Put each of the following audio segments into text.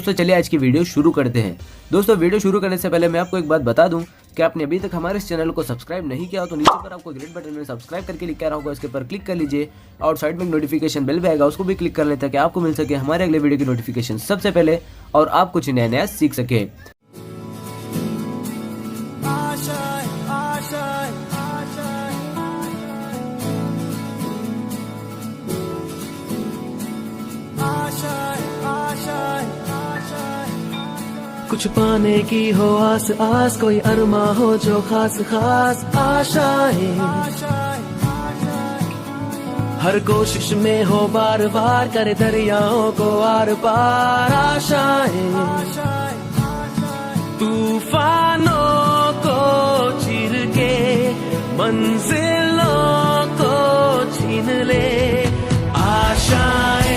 दोस्तों चलिए आज की वीडियो शुरू करते हैं। दोस्तों वीडियो शुरू करने से पहले मैं आपको एक बात बता दूं कि आपने अभी तक हमारे इस चैनल को सब्सक्राइब नहीं किया हो तो नीचे पर आपको ग्रेट बटन में सब्सक्राइब करके लिखा रहा होगा, इसके पर क्लिक कर लीजिए और साइड में नोटिफिकेशन बेल भी आएगा, उसको भी क्लिक कर लें ताकि आपको मिल सके हमारे अगले वीडियो की नोटिफिकेशन सबसे पहले और आप कुछ नया नया सीख सके। कुछ पाने की हो आस आस, कोई अरमा हो जो खास खास आशाएं, हर कोशिश में हो बार बार करे दरियाओं को आर पार आशाएं, तूफानों को चीर के मंजिलों को छीन ले आशाएं,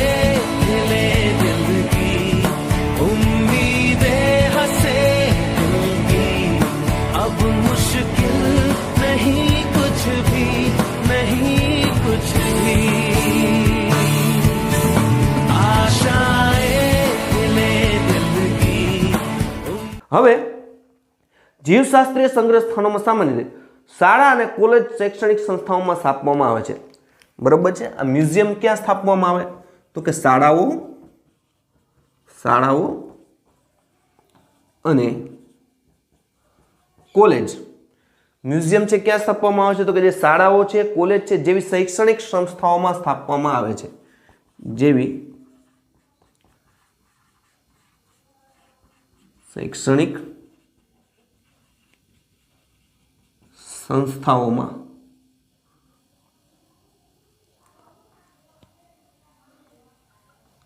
હવે જીવશાસ્ત્રીય સંગ્રહ સ્થાનોમાં સામાન્ય રીતે શાળા અને કોલેજ શૈક્ષણિક સંસ્થાઓમાં સ્થાપવામાં આવે છે। બરોબર છે। આ મ્યુઝિયમ ક્યાં સ્થાપવામાં આવે તો કે શાળાઓ અને કોલેજ। મ્યુઝિયમ છે ક્યાં સ્થાપવામાં આવે છે તો કે જે શાળાઓ છે, કોલેજ છે જેવી શૈક્ષણિક સંસ્થાઓમાં સ્થાપવામાં આવે છે, જેવી शैक्षणिक संस्थाओं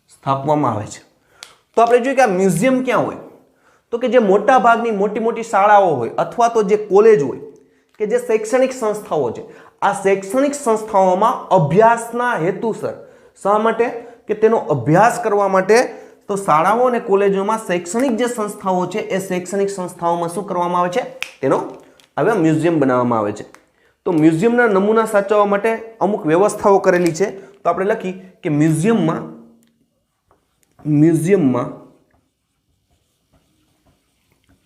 स्थापवामां आवे छे। तो आपणे जोईए के आ म्यूजियम क्यां होय तो के जे मोटा भागनी मोटी मोटी शाळाओ होय अथवा तो जे कॉलेज होय के जे शैक्षणिक संस्थाओ छे, आ शैक्षणिक संस्थाओमां अभ्यासना हेतुसर शा माटे के तेनो अभ्यास करवा माटे तो शाळाओ અને કોલેજોમાં શૈક્ષણિક જે સંસ્થાઓ છે એ શૈક્ષણિક સંસ્થાઓમાં શું કરવામાં આવે છે તેનો હવે મ્યુઝિયમ બનાવવામાં આવે છે। તો મ્યુઝિયમના નમૂના સાચવવા માટે અમુક વ્યવસ્થાઓ કરેલી છે। તો આપણે લખી કે મ્યુઝિયમમાં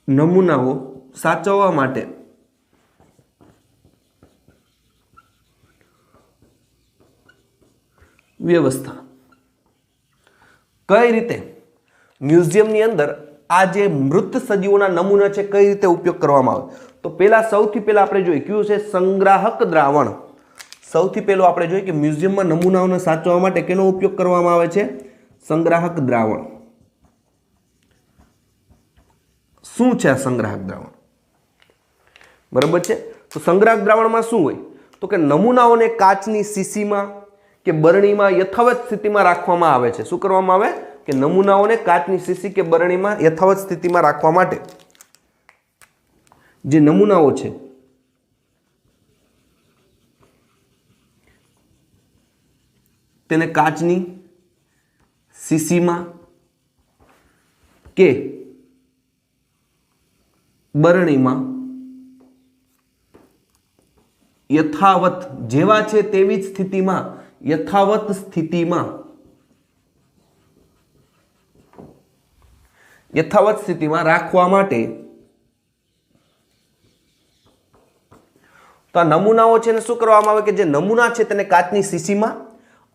નમૂનાઓ સાચવવા માટે વ્યવસ્થા કઈ રીતે म्यूजियमनी अंदर आ जे मृत सजीवोना नमूना छे कई रीते उपयोग करवामां आवे तो पहला सौथी पहला आपणे जोईए क्यू छे संग्राहक द्रावण। सौथी पहलो आपणे जोईए के म्यूजियम में नमूनाओने साचववा माटे केनो उपयोग करवामां आवे छे संग्राहक द्रावण। शुं छे आ संग्राहक द्रावण बराबर छे। तो संग्राहक द्रावणमां शुं होय तो के नमूनाओने काचनी शीशीमां के बरણીમાં यथावत स्थितिमां રાખવામાં આવે છે। શું કરવામાં આવે કે નમૂનાઓને કાચની શીશી કે બરણીમાં યથાવત સ્થિતિમાં રાખવા માટે જે નમૂનાઓ છે તેને કાચની શીશીમાં કે બરણીમાં યથાવત જેવા છે તેવી જ સ્થિતિમાં यथावत स्थिति में राखवा माटे तो आ नमूनाओ छे ने शुं करवामां आवे के जे नमूना छे तेने काचनी शीशीमां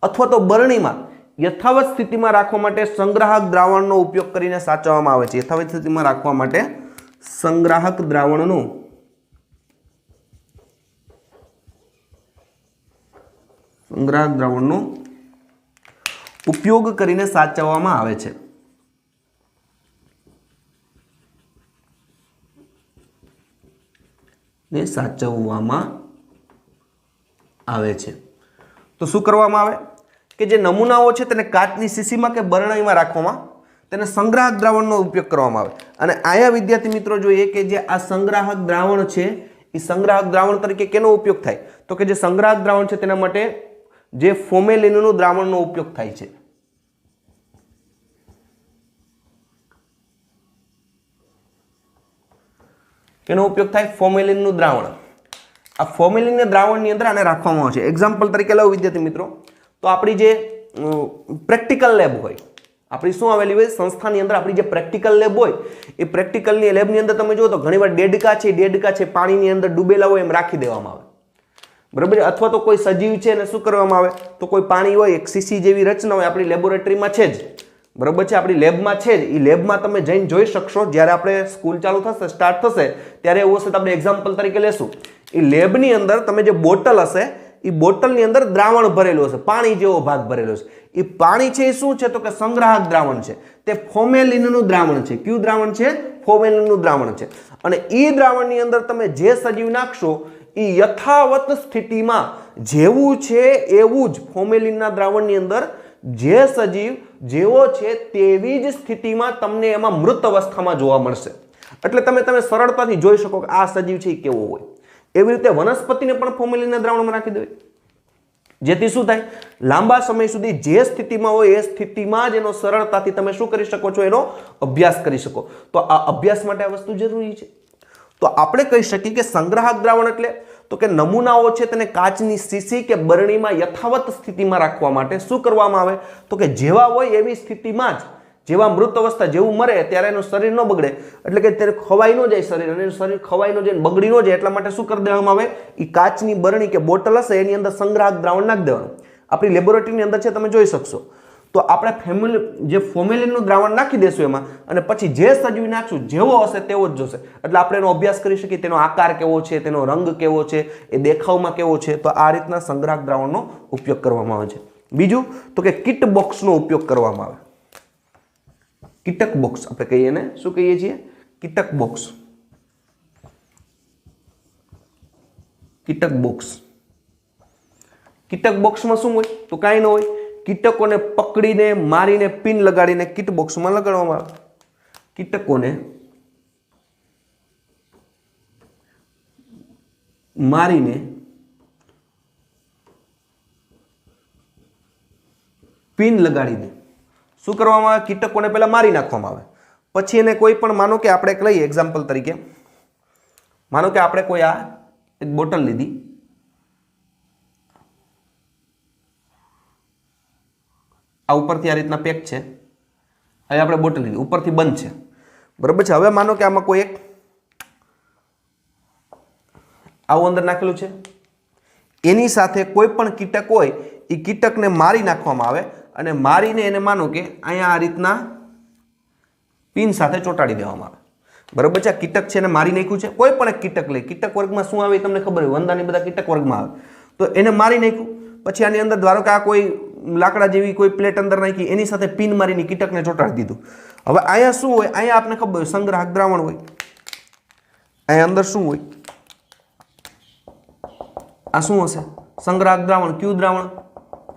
अथवा तो बरણીमां यथावत स्थिति में राखवा माटे संग्राहक द्रावणनो उपयोग करीने साचववामां आवे छे। यथावत स्थिति में राखवा माटे संग्राहक द्रावणनो संग्राहक द्रावणनो उपयोग करीने साचववामां आवे छे। ने साचववामां आवे छे। तो शुं करवामां आवे के जे नमूनाओ छे तेने काचनी शीशीमां के बरણીमां રાખવામાં તેને સંગ્રાહક દ્રાવણનો ઉપયોગ કરવામાં આવે। અને આયા વિદ્યાર્થી મિત્રો જોઈએ કે જે આ સંગ્રાહક દ્રાવણ છે એ સંગ્રાહક દ્રાવણ તરીકે કેનો ઉપયોગ થાય તો કે જે સંગ્રાહક દ્રાવણ છે તેના માટે જે ફોર્મેલિનનું દ્રાવણનો ઉપયોગ થાય છે। કેનો ઉપયોગ થાય ફોર્મેલિનનું દ્રાવણ। આ ફોર્મેલિનના દ્રાવણની અંદર આને રાખવામાં આવે છે। એક્ઝામ્પલ તરીકે લો વિદ્યાર્થી મિત્રો, તો આપણી જે પ્રેક્ટિકલ લેબ હોય, આપણી શું આવેલી હોય સંસ્થાની અંદર આપણી જે પ્રેક્ટિકલ લેબ હોય એ પ્રેક્ટિકલની લેબની અંદર તમે જુઓ તો ઘણીવાર દેડકા છે પાણીની અંદર ડૂબેલા હોય એમ રાખી દેવામાં આવે, બરાબર છે. અથવા તો કોઈ સજીવ છે અને શું કરવામાં આવે તો કોઈ પાણી હોય એક સીસી જેવી રચના હોય આપણી લેબોરેટરીમાં છે જ, બરાબર છે, આપણી લેબમાં છે જ. એ લેબમાં તમે જઈને જોઈ શકશો જ્યારે આપણે સ્કૂલ ચાલુ થશે સ્ટાર્ટ થશે ત્યારે એવું હશે તો આપણે એક્ઝામ્પલ તરીકે લેશું. એ લેબની અંદર તમે જે બોટલ હશે એ બોટલની અંદર દ્રાવણ ભરેલું હશે, પાણી જેવો ભાગ ભરેલો છે. એ પાણી છે એ શું છે તો કે સંગ્રાહક દ્રાવણ છે, તે ફોર્મેલિનનું દ્રાવણ છે. કયું દ્રાવણ છે? ફોર્મેલિનનું દ્રાવણ છે. અને એ દ્રાવણની અંદર તમે જે સજીવ નાખશો એ યથાવત સ્થિતિમાં જેવું છે એવું જ ફોર્મેલિનના દ્રાવણની અંદર જે સજીવ જેવો છે તેવી જ સ્થિતિમાં તમને એમાં મૃત અવસ્થામાં જોવા મળશે. એટલે તમે સરળતાથી જોઈ શકો કે આ સજીવ છે એ કેવો હોય. એવી રીતે વનસ્પતિને પણ ફોર્મેલિનના દ્રાવણમાં નાખી દેવાય, જેથી શું થાય લાંબા સમય સુધી જે સ્થિતિમાં હોય એ સ્થિતિમાં જ એનો સરળતાથી તમે શું કરી શકો છો, એનો અભ્યાસ કરી શકો. તો આ અભ્યાસ માટે આ વસ્તુ જરૂરી છે. તો આપણે કહી શકીએ કે સંગ્રાહક દ્રાવણ એટલે તો કે નમૂનાઓ છે તેને કાચની શીશી કે બરણીમાં યથાવત સ્થિતિમાં રાખવા માટે શું કરવામાં આવે તો કે જેવા હોય એવી સ્થિતિમાં જ, જેવા મૃત અવસ્થા જેવું મરે ત્યારે એનું શરીર ન બગડે, એટલે કે ત્યારે ખવાઈ ન જાય શરીર, અને શરીર ખવાઈ ન જાય બગડી ન જાય એટલા માટે શું કરી દેવામાં આવે એ કાચની બરણી કે બોટલ હશે એની અંદર સંગ્રાહક દ્રાવણ નાખી દેવાનું. આપણી લેબોરેટરીની અંદર છે તમે જોઈ શકશો. તો આપણે જે ફોર્મેલિનનું દ્રાવણ નાખી દેશું એમાં અને પછી જે સજીવ નાખશું જેવો હશે તેવો જ જોશે. એટલે આપણે એનો અભ્યાસ કરી શકીએ તેનો આકાર કેવો છે, તેનો રંગ કેવો છે, એ દેખાવમાં કેવો છે. તો આ રીતના સંગ્રાહક દ્રાવણનો ઉપયોગ કરવામાં આવે છે. બીજું તો કે કિટ બોક્સનો ઉપયોગ કરવામાં આવે. કીટક બોક્સ આપણે કહીએ ને, શું કહીએ છીએ? કીટક બોક્સ. કીટક બોક્સ. કીટક બોક્સમાં શું હોય તો કાંઈ ન હોય, કીટકોને પકડીને મારીને પિન લગાડીને કીટ બોક્સમાં લગાડવામાં આવે. કીટકોને મારીને પિન લગાડીને શું કરવામાં આવે? કીટકોને પહેલા મારી નાખવામાં આવે. પછી એને કોઈ પણ માનો કે આપણે એક લઈએ એક્ઝામ્પલ તરીકે, માનો કે આપણે કોઈ આ એક બોટલ લીધી, આ ઉપરથી આ રીતના પેક છે, હવે આપણે બોટલ લીધી ઉપરથી બંધ છે, બરાબર છે. હવે માનો કે આમાં કોઈ એક આવું અંદર નાખેલું છે, એની સાથે કોઈ પણ કીટક હોય એ કીટકને મારી નાખવામાં આવે અને મારીને એને માનો કે અહીંયા આ રીતના પિન સાથે ચોંટાડી દેવામાં આવે, બરાબર છે. આ કીટક છે એને મારી નાખ્યું છે. કોઈ પણ એક કીટક લઈ, કીટક વર્ગમાં શું આવે તમને ખબર હોય, વંદાની બધા કીટક વર્ગમાં આવે. તો એને મારી નાખ્યું, પછી આની અંદર ધારો કે આ કોઈ લાકડા જેવી કોઈ પ્લેટ અંદર નાખી એની સાથે પિન મારીને કીટકને ચોંટાડી દીધું. હવે અહીંયા શું હોય, અહીંયા આપણે ખબર હોય સંગ્રાહક દ્રાવણ હોય, અહીંયા અંદર શું હોય, આ શું હશે? સંગ્રાહક દ્રાવણ. કયું દ્રાવણ?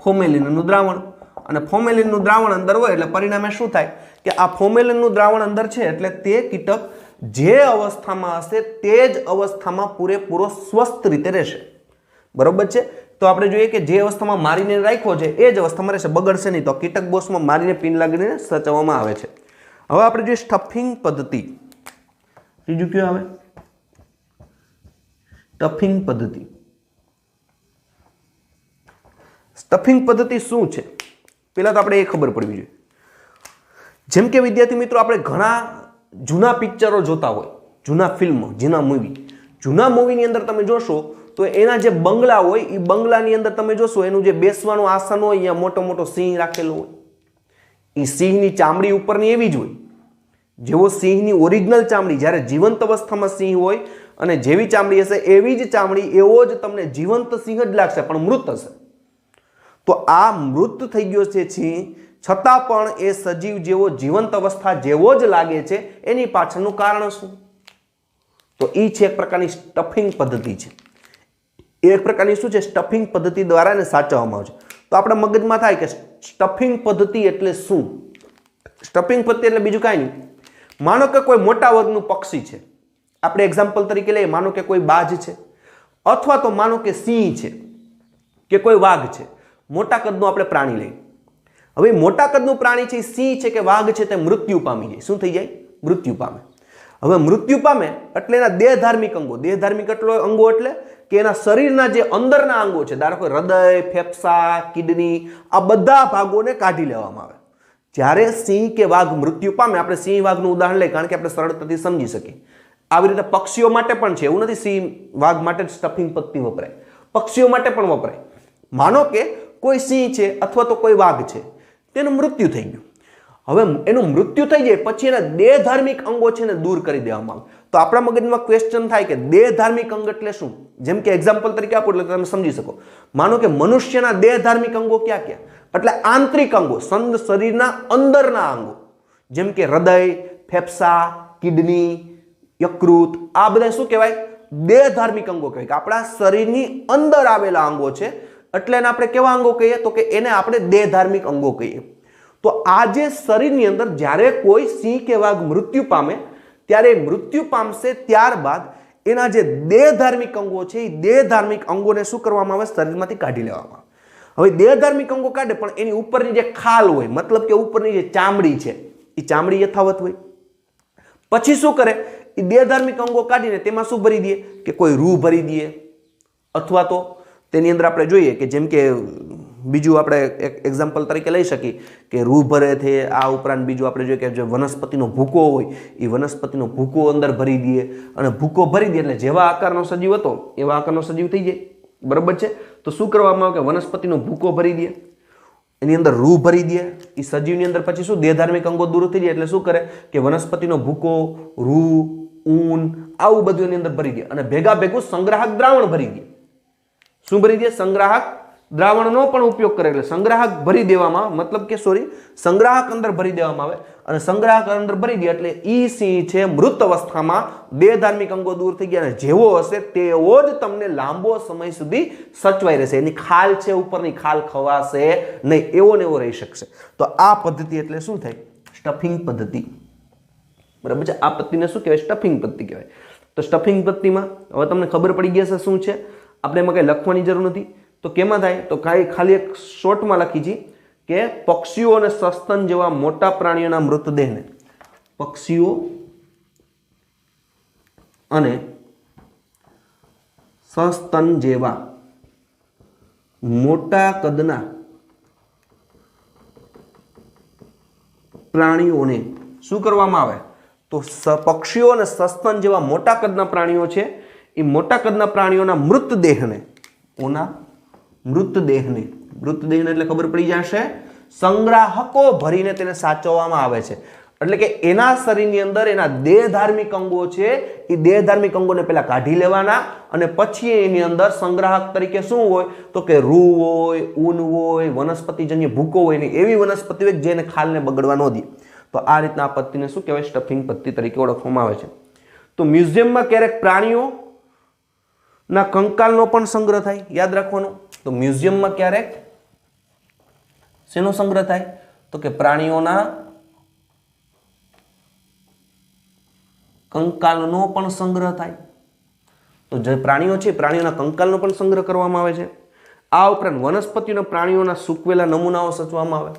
ફોર્મેલિનનું દ્રાવણ. અને ફોર્મેલિનનું દ્રાવણ અંદર હોય એટલે પરિણામે શું થાય કે આ ફોર્મેલિનનું દ્રાવણ અંદર છે એટલે તે કીટક જે અવસ્થામાં હશે તે જ અવસ્થામાં પૂરેપૂરો સ્વસ્થ રીતે રહેશે, બરોબર છે. તો આપણે જોઈએ કે જે અવસ્થામાં મારીને રાખ્યો છે એ જ અવસ્થામાં રહેશે, બગડશે નહીં. તો કીટક બોક્સમાં મારીને પિન લાગીને સચવવામાં આવે છે. હવે આપણે જોઈએ સ્ટફિંગ પદ્ધતિ. ત્રીજું કયું આવે? સ્ટફિંગ પદ્ધતિ. સ્ટફિંગ પદ્ધતિ શું છે પેલા તો આપણે એ ખબર પડવી જોઈએ. જેમ કે વિદ્યાર્થી મિત્રો આપણે ઘણા જૂના પિક્ચરો જોતા હોય, જૂના ફિલ્મો, જૂના મૂવીની અંદર તમે જોશો તો એના જે બંગલા હોય એ બંગલાની અંદર તમે જોશો એનું જે બેસવાનું આસન હોય અહીંયા મોટો મોટો સિંહ રાખેલો હોય. એ સિંહની ચામડી ઉપરની એવી જ હોય જેવો સિંહની ઓરિજિનલ ચામડી જ્યારે જીવંત અવસ્થામાં સિંહ હોય અને જેવી ચામડી હશે એવી જ ચામડી, એવો જ તમને જીવંત સિંહ જ લાગશે પણ મૃત હશે. તો આ મૃત થઈ ગયો છે સિંહ, છતાં પણ એ સજીવ જેવો જીવંત અવસ્થા જેવો જ લાગે છે. એની પાછળનું કારણ શું? તો એ છે એક પ્રકારની સ્ટફિંગ પદ્ધતિ છે. એક પ્રકારની શું છે? સ્ટફિંગ પદ્ધતિ દ્વારા એને સાચવવામાં આવે છે. તો આપણા મગજમાં થાય કે સ્ટફિંગ પદ્ધતિ એટલે શું? સ્ટફિંગ પદ્ધતિ એટલે બીજું કાંઈ નહીં. માનો કે કોઈ મોટા વર્ગનું પક્ષી છે, આપણે એક્ઝામ્પલ તરીકે લઈએ, માનો કે કોઈ બાજ છે અથવા તો માનો કે સિંહ છે કે કોઈ વાઘ છે, મોટા કદનું આપણે પ્રાણી લઈએ. હવે મોટા કદનું પ્રાણી છે, સિંહ છે કે વાઘ છે, તે મૃત્યુ પામી જાય. શું થઈ જાય? મૃત્યુ પામે. હવે મૃત્યુ પામે એટલે એના દેહધાર્મિક અંગો, દેહધાર્મિક અંગો એટલે કે એના શરીરના જે અંદરના અંગો છે, ધારો કે હૃદય, ફેફસા, કિડની, આ બધા ભાગોને કાઢી લેવામાં આવે. જ્યારે સિંહ કે વાઘ મૃત્યુ પામે, આપણે સિંહ વાઘનું ઉદાહરણ લઈએ કારણ કે આપણે સરળતાથી સમજી શકીએ. આવી રીતે પક્ષીઓ માટે પણ છે, એવું નથી સિંહ વાઘ માટે જ સ્ટફિંગ પદ્ધતિ વપરાય, પક્ષીઓ માટે પણ વપરાય. માનો કે કોઈ સિંહ છે અથવા તો કોઈ વાઘ છે, તેનું મૃત્યુ થઈ ગયું. હવે એનું મૃત્યુ થઈ જાય પછી એના દેહ ધાર્મિક અંગો છે ને દૂર કરી દેવામાં આવે. તો આપણા મગજમાં ક્વેશ્ચન થાય કે દેહ ધાર્મિક અંગ એટલે શું? જેમ કે એક્ઝામ્પલ તરીકે આપો એટલે તમે સમજી શકો. માનો કે મનુષ્યના દેહ ધાર્મિક અંગો ક્યાં ક્યાં? એટલે આંતરિક અંગો, શરીરના અંદરના અંગો, જેમ કે હૃદય, ફેફસા, કિડની, યકૃત, આ બધા શું કહેવાય? દેહ ધાર્મિક અંગો કહેવાય. કે આપણા શરીરની અંદર આવેલા અંગો છે, એટલે એને આપણે કેવા અંગો કહીએ? તો કે એને આપણે દેહ ધાર્મિક અંગો કહીએ. તો આ જે શરીરની અંદર જ્યારે કોઈ સિંહ કે વાઘ મૃત્યુ પામે ત્યારે મૃત્યુ પામશે, ત્યારબાદ એના જે દેહ ધાર્મિક અંગો છે એ દેહ ધાર્મિક અંગોને શું કરવામાં આવે? શરીરમાંથી કાઢી લેવામાં આવે. હવે દેહ ધાર્મિક અંગો કાઢે પણ એની ઉપરની જે ખાલ હોય, મતલબ કે ઉપરની જે ચામડી છે એ ચામડી યથાવત હોય. પછી શું કરે? એ દેહ ધાર્મિક અંગો કાઢીને તેમાં શું ભરી દે? કે કોઈ રૂ ભરી દે, અથવા તો તેની અંદર આપણે જોઈએ કે જેમ કે બીજું આપણે એક એક્ઝામ્પલ તરીકે લઈ શકીએ કે રૂ ભરે છે. આ ઉપરાંત બીજું આપણે જોઈએ કે જે વનસ્પતિનો ભૂકો હોય એ વનસ્પતિનો ભૂકો અંદર ભરી દઈએ, અને ભૂકો ભરી દે એટલે જેવા આકારનો સજીવ હતો એવા આકારનો સજીવ થઈ જાય. બરાબર છે? તો શું કરવામાં આવે? કે વનસ્પતિનો ભૂકો ભરી દે, એની અંદર રૂ ભરી દે. એ સજીવની અંદર પછી શું? દેહ ધાર્મિક અંગો દૂર થઈ જાય એટલે શું કરે? કે વનસ્પતિનો ભૂકો, રૂ, ઊન, આવું બધું એની અંદર ભરી દે, અને ભેગા ભેગું સંગ્રાહક દ્રાવણ ભરી દે. શું ભરી દે? સંગ્રાહક દ્રાવણનો પણ ઉપયોગ કરે. એટલે સંગ્રાહક ભરી દેવામાં, મતલબ કે સંગ્રાહક અંદર ભરી દેવામાં આવે, અને સંગ્રાહક અંદર ભરી દે એટલે ઈ સિંહ છે મૃત અવસ્થામાં દેહ ધાર્મિક અંગો દૂર થઈ ગયા, અને જેવો હશે તેવો જ તમને લાંબો સમય સુધી સચવાઈ રહેશે. એની ખાલ છે ઉપરની ખાલ ખવાશે નહીં, એવો ને એવો રહી શકશે. તો આ પદ્ધતિ એટલે શું થાય? સ્ટફિંગ પદ્ધતિ. બરાબર છે? આ પદ્ધતિને શું કહેવાય? સ્ટફિંગ પદ્ધતિ કહેવાય. તો સ્ટફિંગ પદ્ધતિમાં હવે તમને ખબર પડી ગયા છે શું છે. આપણે એમાં કંઈ લખવાની જરૂર નથી. તો કેમાં થાય? તો ખાલી એક શોર્ટમાં લખી છે કે પક્ષીઓ અને સસ્તન જેવા મોટા પ્રાણીઓના મૃતદેહને, પક્ષીઓ અને સસ્તન જેવા મોટા કદના પ્રાણીઓને શું કરવામાં આવે? તો પક્ષીઓ અને સસ્તન જેવા મોટા કદના પ્રાણીઓ છે, એ મોટા કદના પ્રાણીઓના મૃતદેહને એટલે ખબર પડી જશે, સંગ્રાહકો ભરીને તેને સાચવવામાં આવે છે. એટલે કે એના શરીરની અંદર એના દેહ ધાર્મિક અંગો છે, એ દેહ ધાર્મિક અંગોને પહેલા કાઢી લેવાના, અને પછી એની અંદર સંગ્રાહક તરીકે શું હોય? તો કે રૂ હોય, ઊન હોય, વનસ્પતિજન્ય ભૂકો હોય, ને એવી વનસ્પતિ હોય જેને ખાલને બગડવા ન દે. તો આ રીતના આ પદ્ધતિને શું કહેવાય? સ્ટફિંગ પદ્ધતિ તરીકે ઓળખવામાં આવે છે. તો મ્યુઝિયમમાં ક્યારેક પ્રાણીઓના કંકાલનો પણ સંગ્રહ થાય, યાદ રાખવાનું. તો મ્યુઝિયમમાં ક્યારેક શેનો સંગ્રહ થાય? તો કે પ્રાણીઓના કંકાલનો પણ સંગ્રહ થાય. તો જે પ્રાણીઓ છે પ્રાણીઓના કંકાલનો પણ સંગ્રહ કરવામાં આવે છે. આ ઉપરાંત વનસ્પતિના પ્રાણીઓના સૂકવેલા નમૂનાઓ સચવામાં આવે.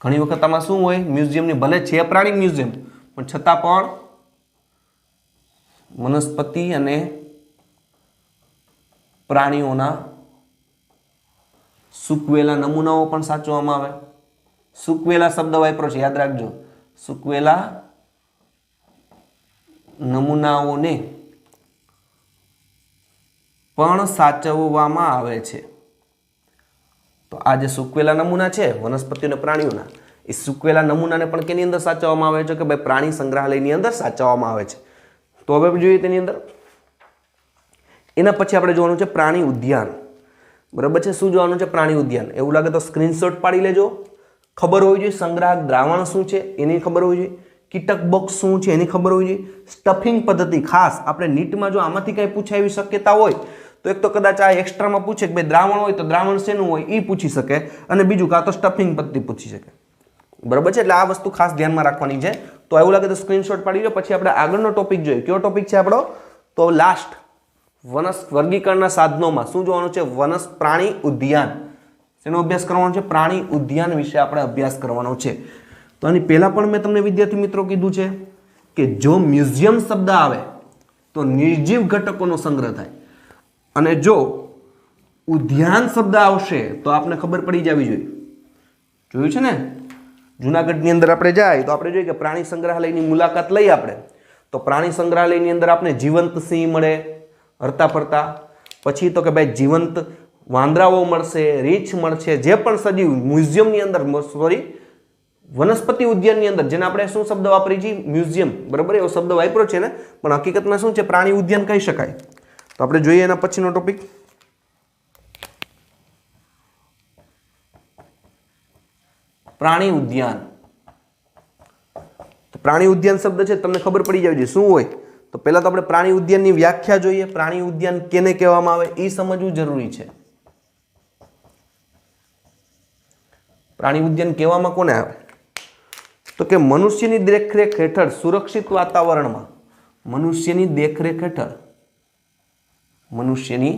ઘણી વખત આમાં શું હોય? મ્યુઝિયમની ભલે છે પ્રાણી મ્યુઝિયમ, પણ છતાં પણ વનસ્પતિ અને પ્રાણીઓના સૂકવેલા નમૂનાઓ પણ સાચવવામાં આવે. સૂકવેલા શબ્દ વાપરો છે, યાદ રાખજો. સૂકવેલા નમૂનાઓને પણ સાચવવામાં આવે છે. તો આ જે સૂકવેલા નમૂના છે વનસ્પતિ અને પ્રાણીઓના, એ સૂકવેલા નમૂનાને પણ કેની અંદર સાચવવામાં આવે છે? કે ભાઈ પ્રાણી સંગ્રહાલયની અંદર સાચવવામાં આવે છે. તો હવે જોઈએ તેની અંદર. એના પછી આપણે જોવાનું છે પ્રાણી ઉદ્યાન. બરાબર છે? શું જોવાનું છે? પ્રાણી ઉદ્યાન. એવું લાગે તો સ્ક્રીનશોટ પાડી લેજો. ખબર હોવી જોઈએ સંગ્રાહક દ્રાવણ શું છે એની ખબર હોવી જોઈએ, કીટક બોક્સ શું છે એની ખબર હોવી જોઈએ. સ્ટફિંગ પદ્ધતિ ખાસ આપણે નીટમાં જો આમાંથી કંઈ પૂછાય એવી શક્યતા હોય તો એક તો કદાચ આ એક્સ્ટ્રામાં પૂછે કે ભાઈ દ્રાવણ હોય તો દ્રાવણ શેનું હોય એ પૂછી શકે, અને બીજું કાં તો સ્ટફિંગ પદ્ધતિ પૂછી શકે. બરાબર છે? એટલે આ વસ્તુ ખાસ ધ્યાનમાં રાખવાની છે. તો એવું લાગે તો સ્ક્રીનશોટ પાડી લો. પછી આપણે આગળનો ટોપિક જોઈએ. કયો ટોપિક છે આપણો? તો લાસ્ટ વર્ગીકરણના સાધનોમાં શું જોવાનું છે? પ્રાણી ઉદ્યાન. શેનો અભ્યાસ કરવાનો છે? પ્રાણી ઉદ્યાન વિશે આપણે અભ્યાસ કરવાનો છે. તો આની પહેલા પણ મેં તમને વિદ્યાર્થી મિત્રો કીધું છે કે જો મ્યુઝિયમ શબ્દ આવે તો નિર્જીવ ઘટકોનો સંગ્રહ થાય, અને જો ઉદ્યાન શબ્દ આવશે તો આપને ખબર પડી જવી જોઈએ. જોયું છે ને? જુનાગઢની અંદર આપણે જાય તો આપણે જોઈએ કે પ્રાણી સંગ્રહાલયની મુલાકાત લઈએ આપણે, તો પ્રાણી સંગ્રહાલયની અંદર આપણે જીવંત સિંહ મળે હરતા ફરતા, પછી તો કે ભાઈ જીવંત વાંદરાઓ મળશે, રીંછ મળશે, જે પણ સજીવ મ્યુઝિયમની અંદર, સોરી વનસ્પતિ ઉદ્યાનની અંદર, જેને આપણે શું શબ્દ વાપરી છીએ, મ્યુઝિયમ, બરાબર, એવો શબ્દ વાપર્યો છે ને, પણ હકીકતમાં શું છે, પ્રાણી ઉદ્યાન કહી શકાય. તો આપણે જોઈએ એના પછીનો ટોપિક, પ્રાણી ઉદ્યાન. તો પ્રાણી ઉદ્યાન શબ્દ છે તમને ખબર પડી જાય શું હોય. તો પહેલા તો આપણે પ્રાણી ઉદ્યાનની વ્યાખ્યા જોઈએ. પ્રાણી ઉદ્યાન કેને કહેવામાં આવે એ સમજવું જરૂરી છે. પ્રાણી ઉદ્યાન કહેવામાં કોને આવે? તો કે મનુષ્યની દેખરેખ હેઠળ સુરક્ષિત વાતાવરણમાં, મનુષ્યની દેખરેખ હેઠળ, મનુષ્યની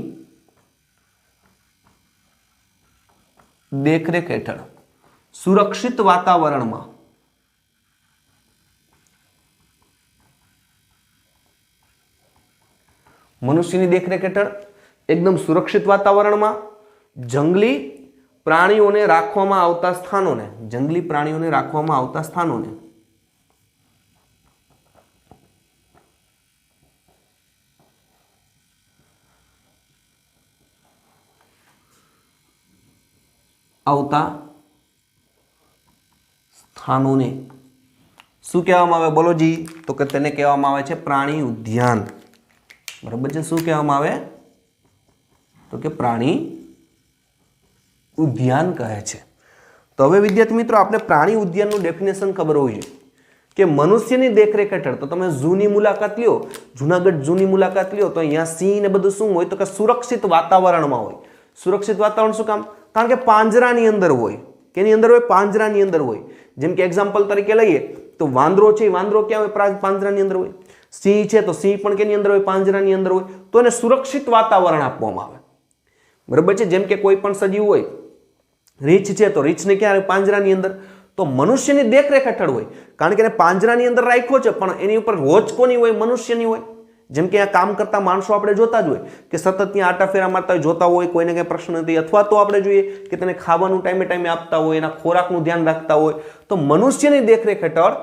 દેખરેખ હેઠળ સુરક્ષિત વાતાવરણમાં મનુષ્યની દેખરેખ હેઠળ એકદમ સુરક્ષિત વાતાવરણમાં જંગલી પ્રાણીઓને રાખવામાં આવતા સ્થાનોને, જંગલી પ્રાણીઓને રાખવામાં આવતા સ્થાનોને શું કહેવામાં આવે? બોલો જી. તો કે તેને કહેવામાં આવે છે પ્રાણી ઉદ્યાન. બરાબર છે. શું કહેવામાં આવે? તો કે પ્રાણી ઉદ્યાન કહે છે. તો હવે વિદ્યાર્થી મિત્રો આપણે પ્રાણી ઉદ્યાનનું ડેફિનેશન ખબર હોવી જોઈએ કે મનુષ્યની દેખરેખ હેઠળ. તો તમે ઝૂની મુલાકાત લ્યો, જુનાગઢ ઝૂની મુલાકાત લ્યો, તો અહીંયા સિંહ ને બધું શું હોય? તો કે સુરક્ષિત વાતાવરણમાં હોય. સુરક્ષિત વાતાવરણ શું કામ? કારણ કે પાંજરાની અંદર હોય. કેની અંદર હોય? પાંજરાની અંદર હોય. જેમ કે એક્ઝામ્પલ તરીકે લઈએ તો વાંદરો છે, વાંદરો ક્યાં હોય? પાંજરાની અંદર હોય. સિંહ છે તો સિંહ પણ કેની અંદર હોય? પાંજરાની અંદર હોય. તો એને સુરક્ષિત વાતાવરણ આપવામાં આવે. બરાબર છે. જેમ કે કોઈ પણ સજીવ હોય, રીંછ છે તો રીંછને ક્યાં? પાંજરાની અંદર. તો મનુષ્યની દેખરેખ હેઠળ હોય, કારણ કે એને પાંજરાની અંદર રાખ્યો છે, પણ એની ઉપર વોચ કોની હોય? મનુષ્યની હોય. જેમ કે આ કામ કરતા માણસો આપણે જોતા જ હોય કે સતત ત્યાં આટા ફેરા મારતા હોય, જોતા હોય, કોઈને કંઈ પ્રશ્ન નથી, અથવા તો આપણે જોઈએ કે તેને ખાવાનું ટાઈમે ટાઈમે આપતા હોય, એના ખોરાકનું ધ્યાન રાખતા હોય. તો મનુષ્યની દેખરેખ હેઠળ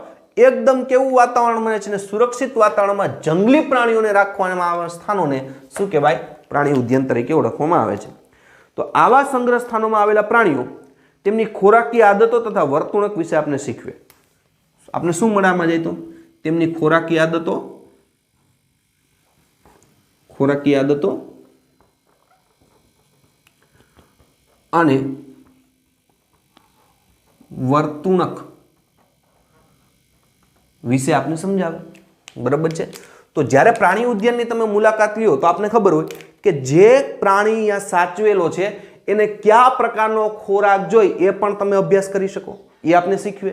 એકદમ કેવું વાતાવરણ બને છે ને સુરક્ષિત વાતાવરણમાં જંગલી પ્રાણીઓને રાખવામાં આવેલા સ્થાનોને શું કહેવાય? પ્રાણી ઉદ્યાન તરીકે ઓળખવામાં આવે છે. તો આવા સંગ્રહ સ્થાનોમાં આવેલા પ્રાણીઓ તેમની ખોરાકી આદતો તથા વર્તણૂક વિશે આપણે શીખવે. આપણે શું મળવામાં જાય? તો તેમની ખોરાકી આદતો અને વર્તણૂક વિશે આપને સમજાવે. બરાબર છે. તો જ્યારે પ્રાણી ઉદ્યાનની તમે મુલાકાત લ્યો તો આપને ખબર હોય કે જે પ્રાણી અહીંયા સાચવેલો છે એને કયા પ્રકારનો ખોરાક જોઈ એ પણ તમે અભ્યાસ કરી શકો, એ આપને શીખવે.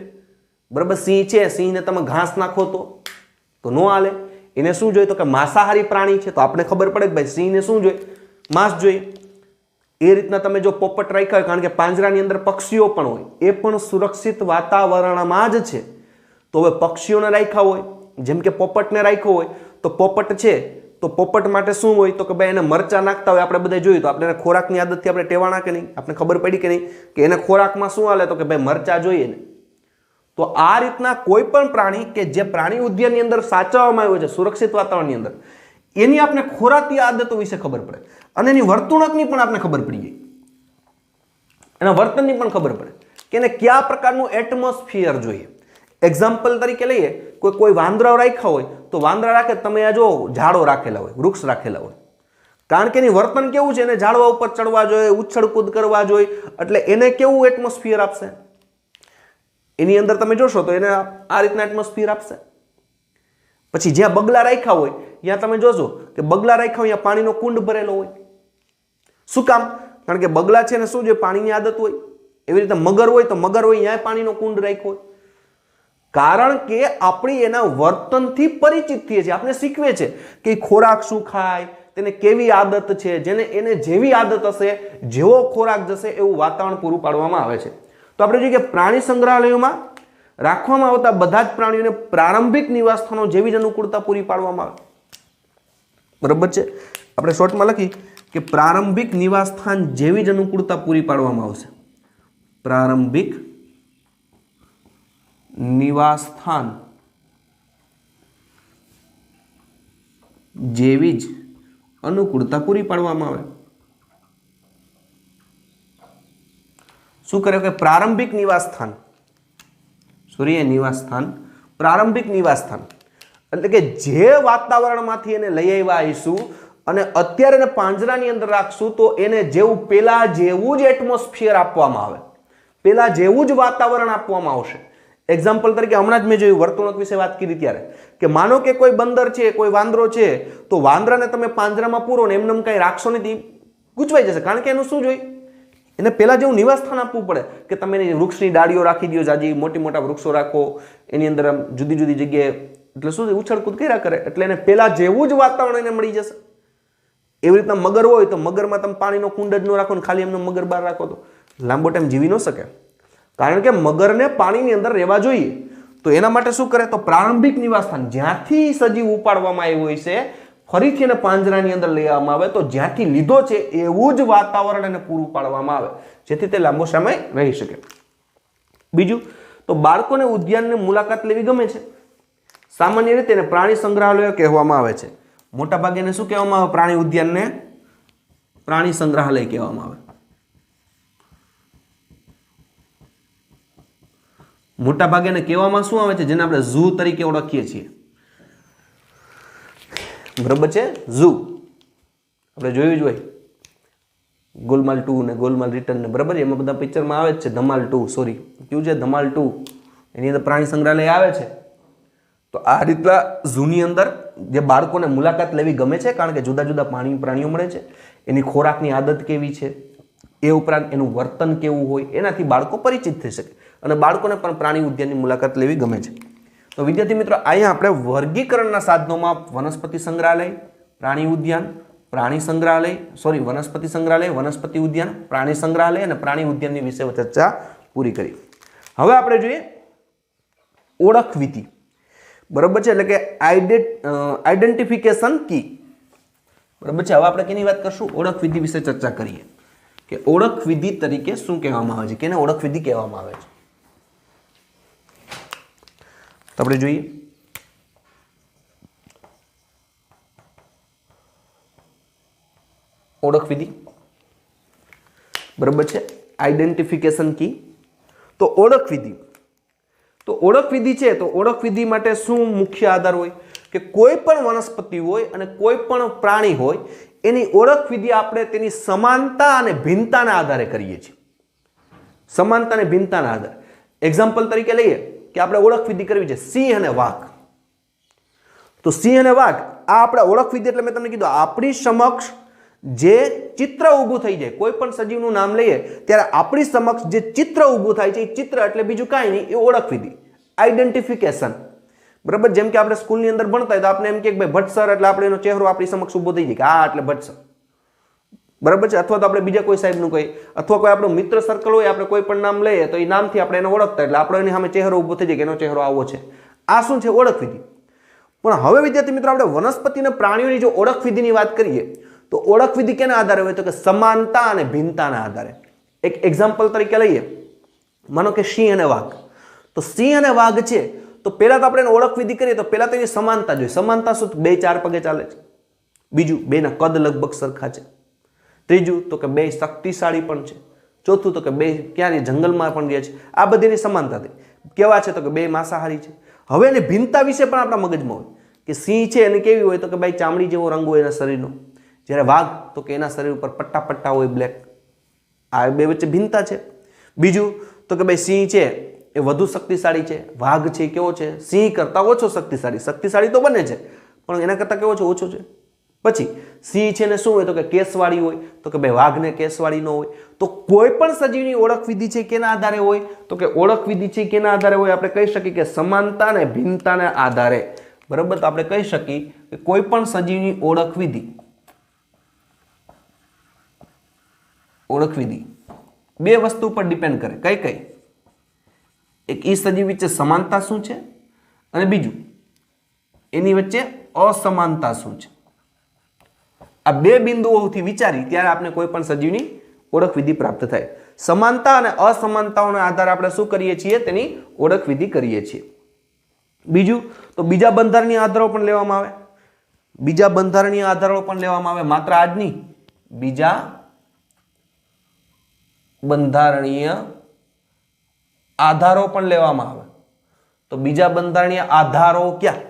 બરાબર. સિંહ છે, સિંહને તમે ઘાસ નાખો તો ન હાલે. એને શું જોઈએ? તો કે માંસાહારી પ્રાણી છે, તો આપણે ખબર પડે કે ભાઈ સિંહને શું જોઈએ? માંસ જોઈએ. એ રીતના તમે જો પોપટ રાખ્યા હોય, કારણ કે પાંજરાની અંદર પક્ષીઓ પણ હોય, એ પણ સુરક્ષિત વાતાવરણમાં જ છે. તો હવે પક્ષીઓને રાખ્યા હોય, જેમ કે પોપટને રાખ્યો હોય, તો પોપટ છે તો પોપટ માટે શું હોય? તો કે ભાઈ એને મરચા નાખતા હોય, આપણે બધા જોયું, તો આપણે એને ખોરાકની આદતથી આપણે ટેવાણા કે નહીં? આપણે ખબર પડી કે નહીં કે એને ખોરાકમાં શું હાલે? તો કે ભાઈ મરચા જોઈએ ને. તો આ રીતના કોઈ પણ પ્રાણી કે જે પ્રાણી ઉદ્યાનની અંદર સાચવવામાં આવ્યો છે સુરક્ષિત વાતાવરણની અંદર, એની આપણે ખોરાકી આદતો વિશે ખબર પડે અને એની વર્તણૂકની પણ આપણે ખબર પડી જાય, એના વર્તનની પણ ખબર પડે કે એને કયા પ્રકારનું એટમોસ્ફિયર જોઈએ. એક્ઝામ્પલ તરીકે લઈએ, કોઈ વાંદરા રાખ્યા હોય તો વાંદરા રાખે, તમે આ જો ઝાડો રાખેલા હોય, વૃક્ષ રાખેલા હોય, કારણ કે એની વર્તન કેવું છે? એને ઝાડવા ઉપર ચડવા જોઈએ, ઉછળકૂદ કરવા જોઈએ, એટલે એને કેવું એટમોસ્ફિયર આપશે? એની અંદર તમે જોશો તો એને આ રીતના એટમોસ્ફિયર આપશે. પછી જ્યાં બગલા રાખ્યા હોય ત્યાં તમે જોશો કે બગલા રાખ્યા હોય ત્યાં પાણીનો કુંડ ભરેલો હોય. શું કામ? કારણ કે બગલા છે ને શું જોઈએ? પાણીની આદત હોય. એવી રીતે મગર હોય તો મગર હોય ત્યાં પાણીનો કુંડ રાખ્યો હોય. કારણ કે આપણી એના વર્તનથી પરિચિત થઈએ છીએ, આપણે શીખવે છે કે ખોરાક શું ખાય, તેને કેવી આદત છે, જેને એને જેવી આદત હશે, જેવો ખોરાક જશે એવું વાતાવરણ પૂરું પાડવામાં આવે છે. તો આપણે જોઈએ કે પ્રાણી સંગ્રહાલયોમાં રાખવામાં આવતા બધા જ પ્રાણીઓને પ્રારંભિક નિવાસસ્થાનો જેવી જ અનુકૂળતા પૂરી પાડવામાં આવે. બરાબર છે. આપણે શોર્ટમાં લખી કે પ્રારંભિક નિવાસસ્થાન જેવી જ અનુકૂળતા પૂરી પાડવામાં આવશે. પ્રારંભિક નિવાસસ્થાન જેવી જ અનુકૂળતા પૂરી પાડવામાં આવે. શું કરે કે પ્રારંભિક નિવાસસ્થાન, પ્રારંભિક નિવાસસ્થાન એટલે કે જે વાતાવરણમાંથી એને લઈ આવ્યા આવીશું અને અત્યારે એને પાંજરાની અંદર રાખશું તો એને જેવું પેલા જેવું જ એટમોસ્ફિયર આપવામાં આવે, પેલા જેવું જ વાતાવરણ આપવામાં આવશે. એક્ઝામ્પલ તરીકે હમણાં જ મેં જોયું વર્તણૂક વિશે વાત કરી ત્યારે કે માનો કે કોઈ બંદર છે, કોઈ વાંદરો છે, તો વાંદરાને તમે પાંજરામાં પૂરો ને એમને કઈ રાખશો નહીં, ગૂંચવાઈ જશે. કારણ કે એનું શું જોઈએ, એને પેલા જેવું નિવાસસ્થાન આપવું પડે કે તમે વૃક્ષની ડાળીઓ રાખી દો, જાજી મોટી મોટા વૃક્ષો રાખો, એની અંદર આમ જુદી જુદી જગ્યાએ, એટલે શું ઉછળકૂદ કર્યા કરે, એટલે એને પેલા જેવું જ વાતાવરણ એને મળી જશે. એવી રીતના મગર હોય તો મગરમાં તમે પાણીનો કુંડ જ ન રાખો ને ખાલી એમનો મગર બહાર રાખો તો લાંબો ટાઈમ જીવી ન શકે. કારણ કે મગરને પાણીની અંદર રહેવા જોઈએ. તો એના માટે શું કરે, તો પ્રારંભિક નિવાસસ્થાન જ્યાંથી સજીવ ઉપાડવામાં આવ્યો હોય છે ફરીથી એને પાંજરાની અંદર લઈ આવવામાં આવે તો જ્યાંથી લીધો છે એવું જ વાતાવરણ એને પૂરું પાડવામાં આવે જેથી તે લાંબો સમય રહી શકે. બીજું તો બાળકોને ઉદ્યાનની મુલાકાત લેવી ગમે છે. સામાન્ય રીતે એને પ્રાણી સંગ્રહાલય કહેવામાં આવે છે. મોટા ભાગે એને શું કહેવામાં આવે, પ્રાણી ઉદ્યાનને પ્રાણી સંગ્રહાલય કહેવામાં આવે. મોટા ભાગે એને કહેવામાં શું આવે છે, જેને આપણે ઝૂ તરીકે ઓળખીએ છીએ. બરાબર છે, ઝૂ આપણે જોયું જ હોય, ગોલમાલ 2 ને ગોલમાલ રિટર્ન ને, બરાબર, એમાં બધા પિક્ચરમાં આવે જ છે. ધમાલ 2, સોરી કયું છે, ધમાલ 2, એની અંદર પ્રાણી સંગ્રહાલય આવે છે. તો આ રીતના ઝૂની અંદર જે બાળકોને મુલાકાત લેવી ગમે છે કારણ કે જુદા જુદા પ્રાણીઓ મળે છે, એની ખોરાકની આદત કેવી છે, એ ઉપરાંત એનું વર્તન કેવું હોય, એનાથી બાળકો પરિચિત થઈ શકે અને બાળકોને પણ પ્રાણી ઉદ્યાનની મુલાકાત લેવી ગમે છે. તો વિદ્યાર્થી મિત્રો, અહીંયા આપણે વર્ગીકરણના સાધનોમાં વનસ્પતિ સંગ્રહાલય, પ્રાણી ઉદ્યાન, પ્રાણી સંગ્રહાલય, સોરી વનસ્પતિ સંગ્રહાલય, વનસ્પતિ ઉદ્યાન, પ્રાણી સંગ્રહાલય અને પ્રાણી ઉદ્યાનની વિશે ચર્ચા પૂરી કરી. હવે આપણે જોઈએ ઓળખ વિધિ. બરાબર છે, એટલે કે આઈડેન્ટિફિકેશન કી. બરાબર છે, હવે આપણે કેની વાત કરશું, ઓળખ વિધિ વિશે ચર્ચા કરીએ કે ઓળખ વિધિ તરીકે શું કહેવામાં આવે છે, કેને ઓળખ વિધિ કહેવામાં આવે છે. તો આપણે જોઈએ ઓળખ વિધિ. બરાબર છે, આઈડેન્ટિફિકેશન કી. તો ઓળખ વિધિ, તો ઓળખ વિધિ છે, તો ઓળખ વિધિ માટે શું મુખ્ય આધાર હોય કે કોઈ પણ વનસ્પતિ હોય અને કોઈ પણ પ્રાણી હોય એની ઓળખ વિધિ આપણે તેની સમાનતા અને ભિન્નતાના આધારે કરીએ છીએ. સમાનતા અને ભિન્નતાના આધારે. એક્ઝામ્પલ તરીકે લઈએ કે આપણે ઓળખ વિધિ કરવી છે સિંહ અને વાઘ. તો સિંહ અને વાઘ આ આપણે ઓળખ વિધિ એટલે મેં તમને કીધું આપણી સમક્ષ જે ચિત્ર ઊભું થઈ જાય, કોઈ પણ સજીવનું નામ લઈએ ત્યારે આપણી સમક્ષ જે ચિત્ર ઊભું થાય છે એ ચિત્ર એટલે બીજું કાંઈ નહીં, એ ઓળખ વિધિ, આઈડેન્ટિફિકેશન. બરાબર, જેમ કે આપણે સ્કૂલની અંદર ભણતા હોય તો આપણે એમ કે ભાઈ ભટ્ટ સર એટલે આપણે એનો ચહેરો આપણી સમક્ષ ઊભો થઈ જાય કે આ એટલે ભટ્ટ સર. બરાબર છે, અથવા તો આપણે બીજા કોઈ સાહેબનું કહીએ અથવા કોઈ આપણું મિત્ર સર્કલ હોય, આપણે કોઈ પણ નામ લઈએ તો એ નામથી આપણે એને ઓળખતા એટલે આપણો એની સામે ચહેરો ઊભો થઈ જાય કે એનો ચહેરો આવો છે. આ શું છે, ઓળખ વિધિ. પણ હવે વિદ્યાર્થી મિત્રો આપણે વનસ્પતિ અને પ્રાણીઓની જો ઓળખ વિધિની વાત કરીએ તો ઓળખ વિધિ કેના આધારે હોય, તો કે સમાનતા અને ભિન્નતાના આધારે. એક એક્ઝામ્પલ તરીકે લઈએ, માનો કે સિંહ અને વાઘ. તો સિંહ અને વાઘ છે તો પહેલા તો આપણે એને ઓળખ વિધિ કરીએ તો પહેલા તો એની સમાનતા જોઈએ. સમાનતા શું, બે ચાર પગે ચાલે છે. બીજું, બેના કદ લગભગ સરખા છે. ત્રીજું તો કે બે શક્તિશાળી પણ છે. ચોથું તો કે બે ક્યારે જંગલમાં પણ ગયા છે. આ બધીની સમાનતા થઈ. કેવા છે, તો કે બે માંસાહારી છે. હવે એની ભિન્નતા વિશે પણ આપણા મગજમાં હોય કે સિંહ છે એને કેવી હોય, તો કે ભાઈ ચામડી જેવો રંગ હોય એના શરીરનો. જ્યારે વાઘ તો કે એના શરીર ઉપર પટ્ટા પટ્ટા હોય બ્લેક. આ બે વચ્ચે ભિન્નતા છે. બીજું તો કે ભાઈ સિંહ છે એ વધુ શક્તિશાળી છે, વાઘ છે કેવો છે, સિંહ કરતાં ઓછો શક્તિશાળી. શક્તિશાળી તો બને છે પણ એના કરતાં કેવો છે, ઓછો છે. પછી સિંહ છે ને શું હોય, તો કે કેસવાળી હોય, તો કે ભાઈ વાઘને કેસવાળી ન હોય. તો કોઈ પણ સજીવની ઓળખ વિધિ છે કેના આધારે હોય, તો કે ઓળખ વિધિ છે કેના આધારે હોય, આપણે કહી શકીએ કે સમાનતા અને ભિન્નતાના આધારે. બરાબર, તો આપણે કહી શકીએ કે કોઈ પણ સજીવની ઓળખ વિધિ બે વસ્તુ પર ડિપેન્ડ કરે. કઈ કઈ? એક ઈ સજીવ વચ્ચે સમાનતા શું છે અને બીજું એની વચ્ચે અસમાનતા શું છે. આ બે બિંદુઓથી વિચારી ત્યારે આપણે કોઈ પણ સજીવની ઓળખ વિધિ પ્રાપ્ત થાય. સમાનતા અને અસમાનતાઓના આધારે આપણે શું કરીએ છીએ? તેની ઓળખ વિધિ કરીએ છીએ. બીજું તો બીજા બંધારણીય આધારો પણ લેવામાં આવે. બીજા બંધારણીય આધારો પણ લેવામાં આવે, માત્ર આજ નહીં. બીજા બંધારણીય આધારો પણ લેવામાં આવે. તો બીજા બંધારણીય આધારો ક્યાં?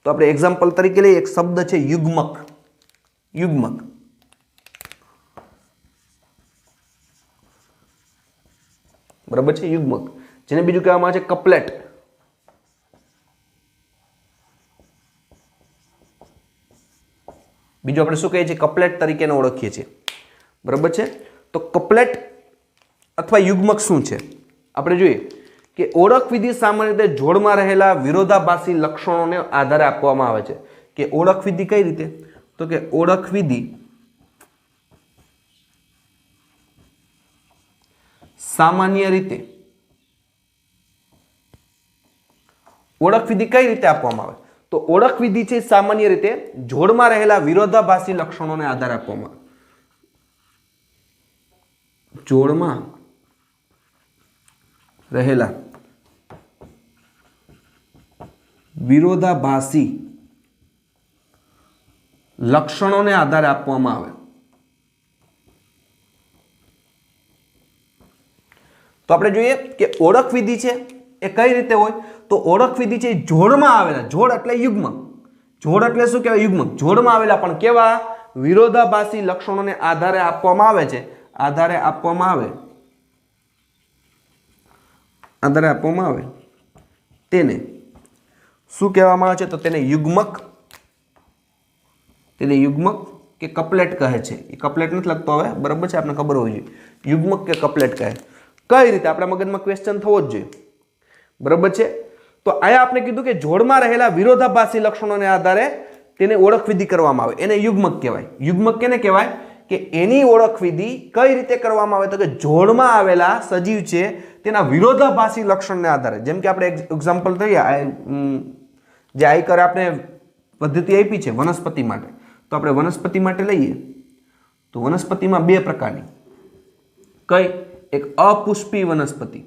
તો આપણે એક્ઝામ્પલ તરીકે લઈએ, એક શબ્દ છે યુગ્મક. યુગ્મક બરાબર છે, યુગ્મક, જેને બીજું કહેવામાં આવે છે કપલેટ. બીજું આપણે શું કહીએ છીએ? કપલેટ તરીકે ઓળખીએ છીએ. બરાબર છે. તો કપલેટ અથવા યુગ્મક શું છે આપણે જોઈએ કે ઓળખ વિધિ સામાન્ય રીતે જોડમાં રહેલા વિરોધાભાસી લક્ષણોને આધારે આપવામાં આવે છે. કે ઓળખ વિધિ કઈ રીતે? તો કે ઓળખ વિધિ સામાન્ય રીતે ઓળખ વિધિ કઈ રીતે આપવામાં આવે? તો ઓળખ વિધિ છે સામાન્ય રીતે જોડમાં રહેલા વિરોધાભાસી લક્ષણોને આધારે આપવામાં આવે. જોડમાં રહેલા વિરોધાભાસી લક્ષણોને આધારે આપવામાં આવે. તો આપણે જોઈએ કે ઓળખ વિધિ છે એ કઈ રીતે હોય? તો ઓળખ વિધિ છે જોડમાં આવેલા, જોડ એટલે યુગ્મક, જોડ એટલે શું કહેવાય? યુગ્મક. જોડમાં આવેલા પણ કેવા? વિરોધાભાસી લક્ષણોને આધારે આપવામાં આવે છે. આધારે આપવામાં આવે, આધારે આપવામાં આવે તેને શું કહેવામાં આવે છે? તો તેને યુગ્મક, તેને યુગ્મક કે કપલેટ કહે છે. એ કપલેટ નથી લખતો હવે, બરાબર છે, આપણે ખબર હોવી જોઈએ. યુગ્મક કે કપલેટ કહે. કઈ રીતે? આપણા મગજમાં ક્વેશ્ચન થવો જ જોઈએ. બરાબર છે. તો અહીંયા આપણે કીધું કે જોડમાં રહેલા વિરોધાભાસી લક્ષણોને આધારે તેને ઓળખ વિધિ કરવામાં આવે, એને યુગ્મક કહેવાય. યુગ્મક કેને કહેવાય? કે એની ઓળખ વિધિ કઈ રીતે કરવામાં આવે? તો કે જોડમાં આવેલા સજીવ છે તેના વિરોધાભાસી લક્ષણને આધારે. જેમ કે આપણે એક્ઝામ્પલ લઈએ, જે આયકર આપણે પદ્ધતિ આપી છે વનસ્પતિ માટે, તો આપણે વનસ્પતિ માટે લઈએ તો વનસ્પતિમાં બે પ્રકારની. કઈ? એક અપુષ્પી વનસ્પતિ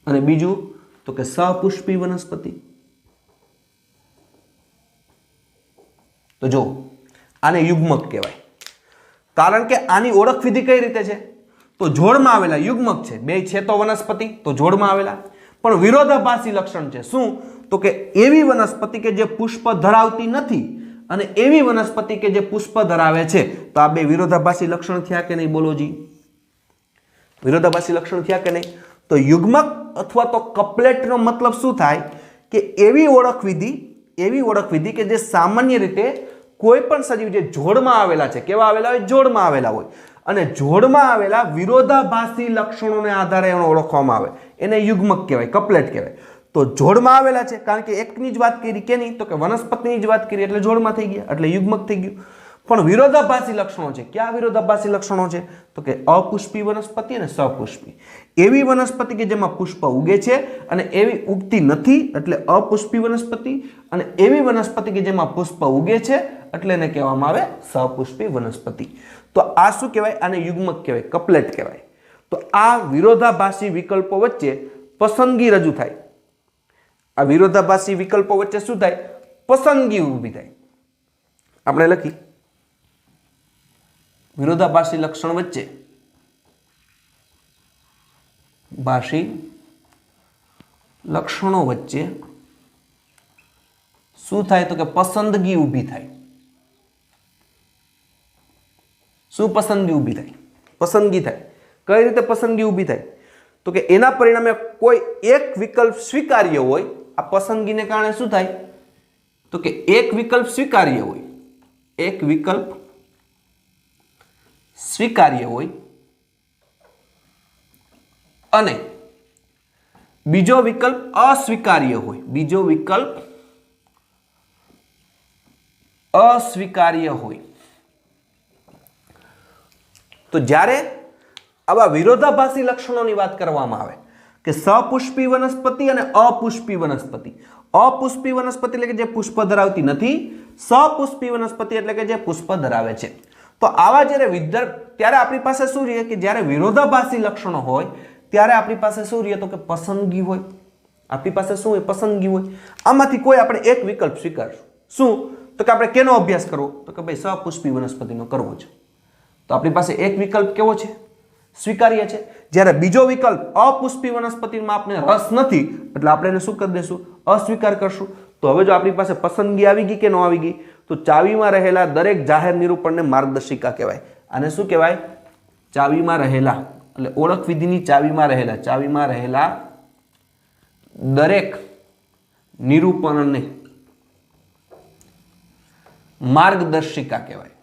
અને બીજું તો કે સપુષ્પી વનસ્પતિ. તો જો આને યુગ્મક કહેવાય, કારણ કે આની ઓળખ વિધિ કઈ રીતે છે? તો જોડમાં આવેલા, યુગ્મક છે, બે છે તો વનસ્પતિ, તો જોડમાં આવેલા, પણ વિરોધાભાસી લક્ષણ છે. શું? તો કે એવી વનસ્પતિ કે જે પુષ્પ ધરાવતી નથી અને એવી વનસ્પતિ કે જે પુષ્પ ધરાવે છે. તો આ બે વિરોધાભાસી લક્ષણ થયા કે નહીં? બોલો જી, વિરોધાભાસી લક્ષણ થયા કે નહીં? તો યુગ્મક અથવા તો કપલેટનો મતલબ શું થાય? કે એવી ઓળખ વિધિ કે જે સામાન્ય રીતે કોઈ પણ સજીવ જે જોડમાં આવેલા છે, કેવા આવેલા હોય? જોડમાં આવેલા હોય, અને જોડમાં આવેલા વિરોધાભાસી લક્ષણોને આધારે એને ઓળખવામાં આવે, એને યુગ્મક કહેવાય, કપલેટ કહેવાય. તો જોડમાં આવેલા છે, કારણ કે એકની જ વાત કરી, કેની? તો કે વનસ્પતિની જ વાત કરી, એટલે જોડમાં થઈ ગયા, એટલે યુગ્મક થઈ ગયું. પણ વિરોધાભાસી લક્ષણો છે. ક્યાં વિરોધાભાસી લક્ષણો છે? તો કે અપુષ્પી વનસ્પતિ અને સપુષ્પી. એવી વનસ્પતિ કે જેમાં પુષ્પ ઉગે છે અને એવી ઉગતી નથી, એટલે અપુષ્પી વનસ્પતિ, અને એવી વનસ્પતિ કે જેમાં પુષ્પ ઉગે છે એટલે એને કહેવામાં આવે સપુષ્પી વનસ્પતિ. તો આ શું કહેવાય? આને યુગ્મક કહેવાય, કપલેટ કહેવાય. તો આ વિરોધાભાસી વિકલ્પો વચ્ચે પસંદગી રજૂ થાય. આ વિરોધાભાસી વિકલ્પો વચ્ચે શું થાય? પસંદગી ઊભી થાય. આપણે લખી વિરોધાભાસી લક્ષણ વચ્ચે ભાષી લક્ષણો વચ્ચે શું થાય? તો કે પસંદગી ઊભી થાય. શું પસંદગી ઊભી થાય? પસંદગી થાય. કઈ રીતે પસંદગી ઊભી થાય? તો કે એના પરિણામે કોઈ એક વિકલ્પ સ્વીકાર્ય હોય. આ પસંદગીને કારણે શું થાય? તો કે એક વિકલ્પ સ્વીકાર્ય હોય, એક વિકલ્પ સ્વીકાર્ય હોય અને બીજો વિકલ્પ અસ્વીકાર્ય હોય. બીજો વિકલ્પ અસ્વીકાર્ય હોય. તો જ્યારે આવા વિરોધાભાસી લક્ષણોની વાત કરવામાં આવે કે સપુષ્પી વનસ્પતિ અને અપુષ્પી વનસ્પતિ. અપુષ્પી વનસ્પતિ એટલે કે જે પુષ્પ ધરાવતી નથી, સપુષ્પી વનસ્પતિ એટલે કે જે પુષ્પ ધરાવે છે. તો આવા જ્યારે ત્યારે આપણી પાસે શું રહે કે જ્યારે વિરોધાભાસી લક્ષણો હોય ત્યારે આપણી પાસે શું રહે તો કે પસંદગી હોય. આપણી પાસે શું હોય? પસંદગી હોય. આમાંથી કોઈ આપણે એક વિકલ્પ સ્વીકારશું. શું? તો કે આપણે કેનો અભ્યાસ કરવો? તો કે ભાઈ સપુષ્પી વનસ્પતિનો કરવો છે. તો આપણી પાસે એક વિકલ્પ કેવો છે? સ્વીકાર્ય છે. જ્યારે બીજો વિકલ્પ અપુષ્પી વનસ્પતિમાં આપણે રસ નથી એટલે આપણે એને શું કરી દેશું? અસ્વીકાર કરશું. તો હવે જો આપણી પાસે પસંદગી આવી ગઈ કે ન આવી ગઈ તો ચાવીમાં રહેલા દરેક જાહેર નિરૂપણને માર્ગદર્શિકા કહેવાય. આને શું કહેવાય? ચાવીમાં રહેલા, એટલે ઓળખ વિધિની ચાવીમાં રહેલા દરેક નિરૂપણને માર્ગદર્શિકા કહેવાય.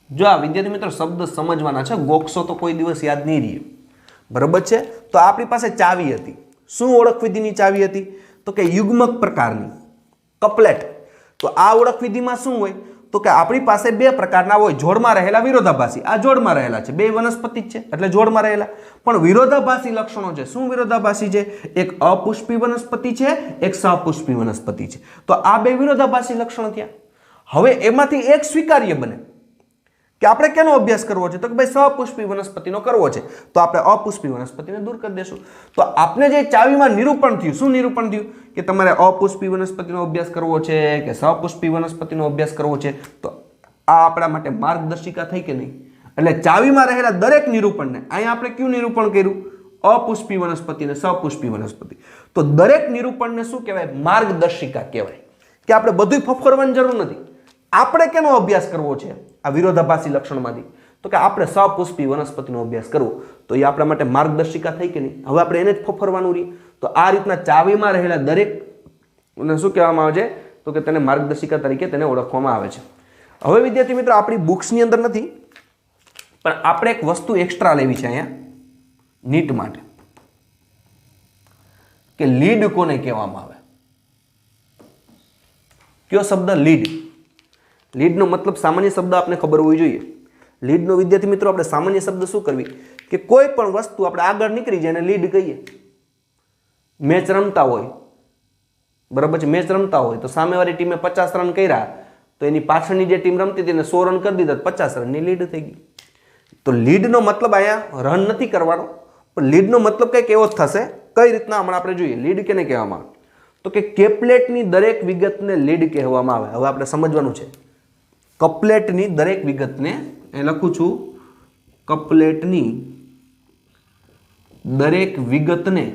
જો આ વિદ્યાર્થી મિત્રો શબ્દ સમજવાના છે, ગોખશો તો કોઈ દિવસ યાદ નહીં રહે. બરાબર છે? તો આપણી પાસે ચાવી હતી. શું ઓળખ વિધિની ચાવી હતી? તો કે યુગ્મક પ્રકારની કપલેટ. તો આ ઓળખ વિધિમાં શું હોય? તો કે આપણી પાસે બે પ્રકારના હોય, જોડમાં રહેલા, વિરોધાભાસી. આ જોડમાં રહેલા છે, બે વનસ્પતિ જ છે એટલે જોડમાં રહેલા. પણ વિરોધાભાસી લક્ષણો છે. શું વિરોધાભાસી છે? એક અપુષ્પી વનસ્પતિ છે, એક સપુષ્પી વનસ્પતિ છે. તો આ બે વિરોધાભાસી લક્ષણો થયા. હવે એમાંથી એક સ્વીકાર્ય બને કે આપણે કેનો અભ્યાસ કરવો છે? તો કે ભાઈ સપુષ્પી વનસ્પતિનો કરવો છે. તો આપણે અપુષ્પી વનસ્પતિને દૂર કરી દેશું. તો આપણે જે ચાવીમાં નિરૂપણ થયું, શું નિરૂપણ થયું? કે તમારે અપુષ્પી વનસ્પતિનો અભ્યાસ કરવો છે કે સપુષ્પી વનસ્પતિનો અભ્યાસ કરવો છે. તો આ આપણા માટે માર્ગદર્શિકા થઈ કે નહીં? એટલે ચાવીમાં રહેલા દરેક નિરૂપણને, અહીંયા આપણે કયું નિરૂપણ કર્યું? અપુષ્પી વનસ્પતિ અને સપુષ્પી વનસ્પતિ. તો દરેક નિરૂપણને શું કહેવાય? માર્ગદર્શિકા કહેવાય. કે આપણે બધું ફફરવાની જરૂર નથી. આપણે કેનો અભ્યાસ કરવો છે આ વિરોધાભાસી લક્ષણમાંથી? તો કે આપણે સપુષ્પી વનસ્પતિનો અભ્યાસ કરવો. તો એ આપણા માટે માર્ગદર્શિકા થઈ કે નહીં? હવે આપણે એને જ ફફરવાનું રહી. તો આ રીતના ચાવીમાં રહેલા દરેક શું કહેવામાં આવે છે? તો કે તેને માર્ગદર્શિકા તરીકે તેને ઓળખવામાં આવે છે. હવે વિદ્યાર્થી મિત્રો આપણી બુક્સની અંદર નથી, પણ આપણે એક વસ્તુ એક્સ્ટ્રા લેવી છે અહીંયા નીટ માટે, કે લીડ કોને કહેવામાં આવે? કયો શબ્દ? લીડ. લીડનો મતલબ સામાન્ય શબ્દ આપણે ખબર હોવી જોઈએ. લીડનો વિદ્યાર્થી મિત્રો આપણે સામાન્ય શબ્દ શું કરવી? કે કોઈ પણ વસ્તુ આપણે આગળ નીકળી જાય એને લીડ કહીએ. મેચ રમતા હોય, બરાબર છે? મેચ રમતા હોય તો સામેવાળી ટીમે 50 રન કર્યા તો એની પાછળની જે ટીમ રમતી હતી એને 100 રન કરી દીધા, 50 રનની લીડ થઈ ગઈ. તો લીડનો મતલબ અહીંયા રન નથી કરવાનો, પણ લીડનો મતલબ કંઈક એવો જ થશે. કઈ રીતના હમણાં આપણે જોઈએ. લીડ કેને કહેવામાં આવે? તો કે કેપલેટની દરેક વિગતને લીડ કહેવામાં આવે. હવે આપણે સમજવાનું છે. કપલેટની દરેક વિગતને, એ લખું છું, કપલેટની દરેક વિગતને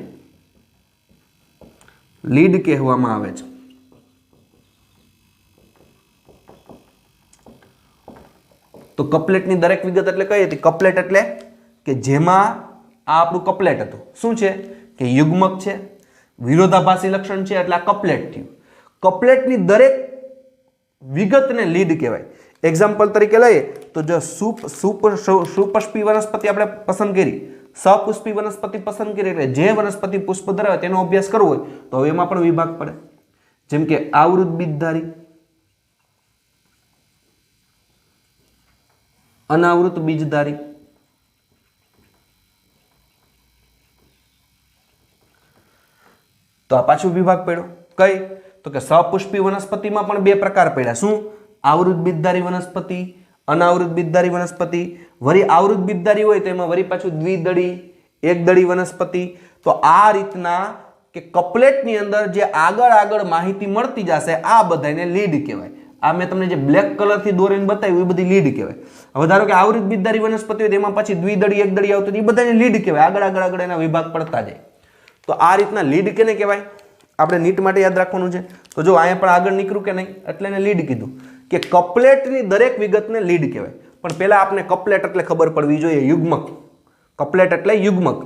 લીડ કહેવામાં આવે છે. તો કપલેટની દરેક વિગત એટલે કઈ હતી? કપલેટ એટલે કે જેમાં આ આપણું કપલેટ હતું. શું છે? કે યુગ્મક છે, વિરોધાભાસી લક્ષણ છે એટલે આ કપલેટ થયું. કપલેટની દરેક વિગતને લીડ કહેવાય. એક્ઝામ્પલ તરીકે લઈએ તો જો સુપુષ્પી વનસ્પતિ આપણે પસંદ કરી, સપુષ્પી વનસ્પતિ પસંદ કરી, એટલે જે વનસ્પતિ પુષ્પ ધરાવે તેનો અભ્યાસ કરવો હોય તો હવે એમાં પણ વિભાગ પડે. જેમ કે આવૃત બીજધારી, અનાવૃત બીજધારી, તો આ પાછું વિભાગ પડ્યો. કઈ? તો કે સપુષ્પી વનસ્પતિમાં પણ બે પ્રકાર પડ્યા. શું? આવૃત બીજધારી વનસ્પતિ, અનાવૃત બીજધારી વનસ્પતિ. વળી આવૃત બીજધારી હોય તો એમાં વળી પાછું દ્વિદળી, એકદળી વનસ્પતિ. તો આ રીતના કે કપલેટની અંદર જે આગળ માહિતી મળતી જશે આ બધાને લીડ કહેવાય. આ મેં તમને જે બ્લેક કલરથી દોરીને બતાવ્યું એ બધી લીડ કહેવાય. હવે ધારો કે આવૃત બીજધારી વનસ્પતિ હોય તેમાં પછી દ્વિદળી, એકદળી આવતું, એ બધાને લીડ કહેવાય. આગળ એના વિભાગ પડતા જાય. તો આ રીતના લીડ કેને કહેવાય? આપણે નીટ માટે યાદ રાખવાનું છે. તો જો અહીંયા પણ આગળ નીકળ્યું કે નહીં એટલે એને લીડ કીધું. કે કપલેટની દરેક વિગતને લીડ કહેવાય. પણ પહેલા આપણે કપલેટ એટલે ખબર પડવી જોઈએ. યુગ્મક. કપલેટ એટલે યુગ્મક.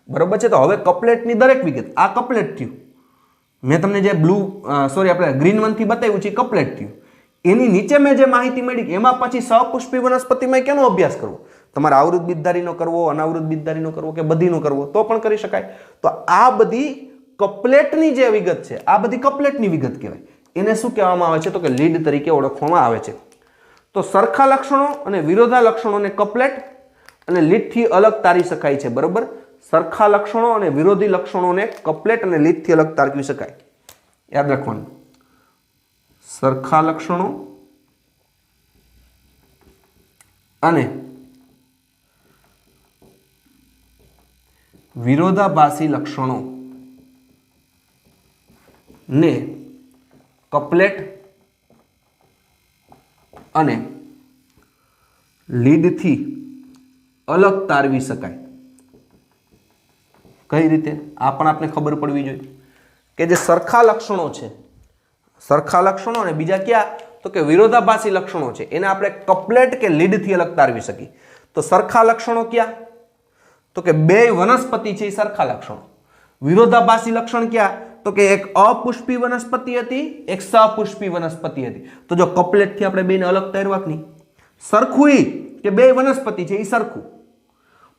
બરોબર છે? તો હવે કપલેટની દરેક વિગત, આ કપલેટ થયું. મેં તમને જે આપણે ગ્રીન વનથી બતાવ્યું છે કપલેટ થયું. એની નીચે મેં જે માહિતી મળી એમાં પછી સપુષ્પી વનસ્પતિમાં કેનો અભ્યાસ કરવો? તમારે આવૃત બીજધારીનો કરવો, અનાવૃત બીજધારીનો કરવો કે બધીનો કરવો તો પણ કરી શકાય. તો આ બધી કપલેટની જે વિગત છે આ બધી કપલેટની વિગત કહેવાય. એને શું કહેવામાં આવે છે? તો કે લીડ તરીકે ઓળખવામાં આવે છે. તો સરખા લક્ષણો અને વિરોધા લક્ષણોને કપલેટ અને લીડથી અલગ તારી શકાય છે. બરોબર? સરખા લક્ષણો અને વિરોધી લક્ષણોને કપલેટ અને લીડથી અલગ તારવી શકાય. યાદ રાખવાનું. સરખા લક્ષણો અને વિરોધાભાસી લક્ષણો ને કપલેટ અને લીડથી અલગ તારવી શકાય. કઈ રીતે? આ પણ આપણે ખબર પડવી જોઈએ કે જે સરખા લક્ષણો છે, સરખા લક્ષણો અને બીજા ક્યાં તો કે વિરોધાભાસી લક્ષણો છે, એને આપણે કપલેટ કે લીડથી અલગ તારવી શકીએ. તો સરખા લક્ષણો ક્યાં તો કે બે વનસ્પતિ છે એ સરખા લક્ષણો. વિરોધાભાસી લક્ષણ ક્યાં તો કે એક અપુષ્પી વનસ્પતિ હતી, એક સપુષ્પી વનસ્પતિ હતી. તો જો કપલેટથી આપણે બેને અલગ તારવા કે નહીં, સરખું કે બે વનસ્પતિ છે એ સરખું,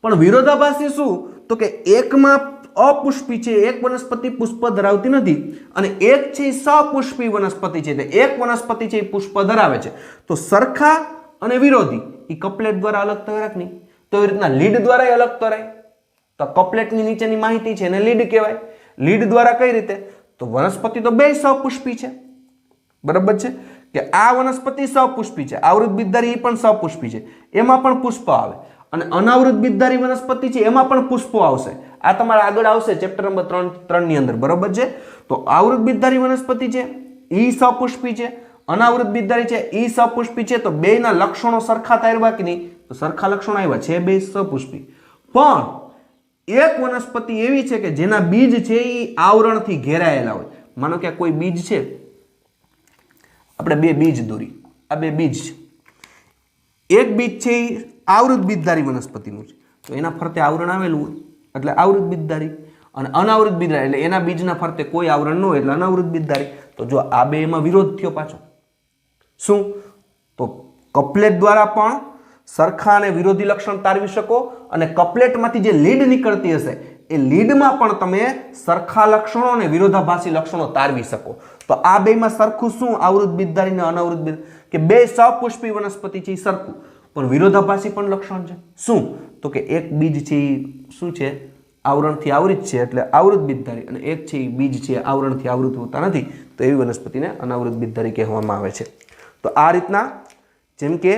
પણ વિરોધાભાસી શું તો કે એકમાં અપુષ્પી છે, એક વનસ્પતિ પુષ્પ ધરાવતી નથી, અને એક છે એ સપુષ્પી વનસ્પતિ છે, એક વનસ્પતિ છે એ પુષ્પ ધરાવે છે. તો સરખા અને વિરોધી એ કપલેટ દ્વારા અલગ તરાય કે નહીં? તો એ રીતના લીડ દ્વારા અલગ તરાય. તો કપલેટની નીચેની માહિતી છે એને લીડ કહેવાય. લીડ દ્વારા કઈ રીતે? તો વનસ્પતિ તો બે સપુષ્પી છે, બરાબર છે કે આ વનસ્પતિ સપુષ્પી છે, આવૃત બીજધારી એ પણ સપુષ્પી છે, એમાં પણ પુષ્પ આવે, અને અનાવૃત બીજધારી વનસ્પતિ છે એમાં પણ પુષ્પો આવશે. આ તમારે આગળ આવશે ચેપ્ટર નંબર 3 ની અંદર, બરાબર છે. તો આવૃત બીજધારી વનસ્પતિ છે એ સપુષ્પી છે, અનાવૃત બીજધારી છે એ સપુષ્પી છે. તો બેના લક્ષણો સરખા તારવા કે નહીં? તો સરખા લક્ષણો આવ્યા છે, બે સપુષ્પી. પણ એક વનસ્પતિ એવી છે કે જેના બીજ છે એ આવરણથી ઘેરાયેલા હોય. માનો કે કોઈ બીજ છે, આપણે બે બીજ દોરી, આ બે બીજ છે, એક બીજ છે એ આવૃત બીજધારી વનસ્પતિનું છે, તો એના ફરતે આવરણ આવેલું હોય એટલે આવૃત બીજધારી, અને અનાવૃત બીજધારી એટલે એના બીજના ફરતે કોઈ આવરણ ન હોય એટલે અનાવૃત બીજધારી. તો જો આ બે એમાં વિરોધ થયો પાછો. શું? તો કપલેટ દ્વારા પણ સરખા અને વિરોધી લક્ષણ તારવી શકો, અને કપલેટમાંથી જે લીડ નીકળતી હશે એ લીડમાં પણ તમે સરખા લક્ષણો અને વિરોધાભાસી લક્ષણો તારવી શકો. તો આ બેમાં સરખું શું? આવૃત બીજધારી અને અનાવૃત બીજ, કે બે સપુષ્પી વનસ્પતિ છે એ સરખું, પણ વિરોધાભાસી પણ લક્ષણ છે. શું? તો કે એક બીજ છે એ શું છે? આવરણથી આવૃત છે એટલે આવૃત બીજધારી, અને એક છે એ બીજ છે આવરણથી આવૃત હોતા નથી, તો એવી વનસ્પતિને અનાવૃત બીજધારી કહેવામાં આવે છે. તો આ રીતના જેમ કે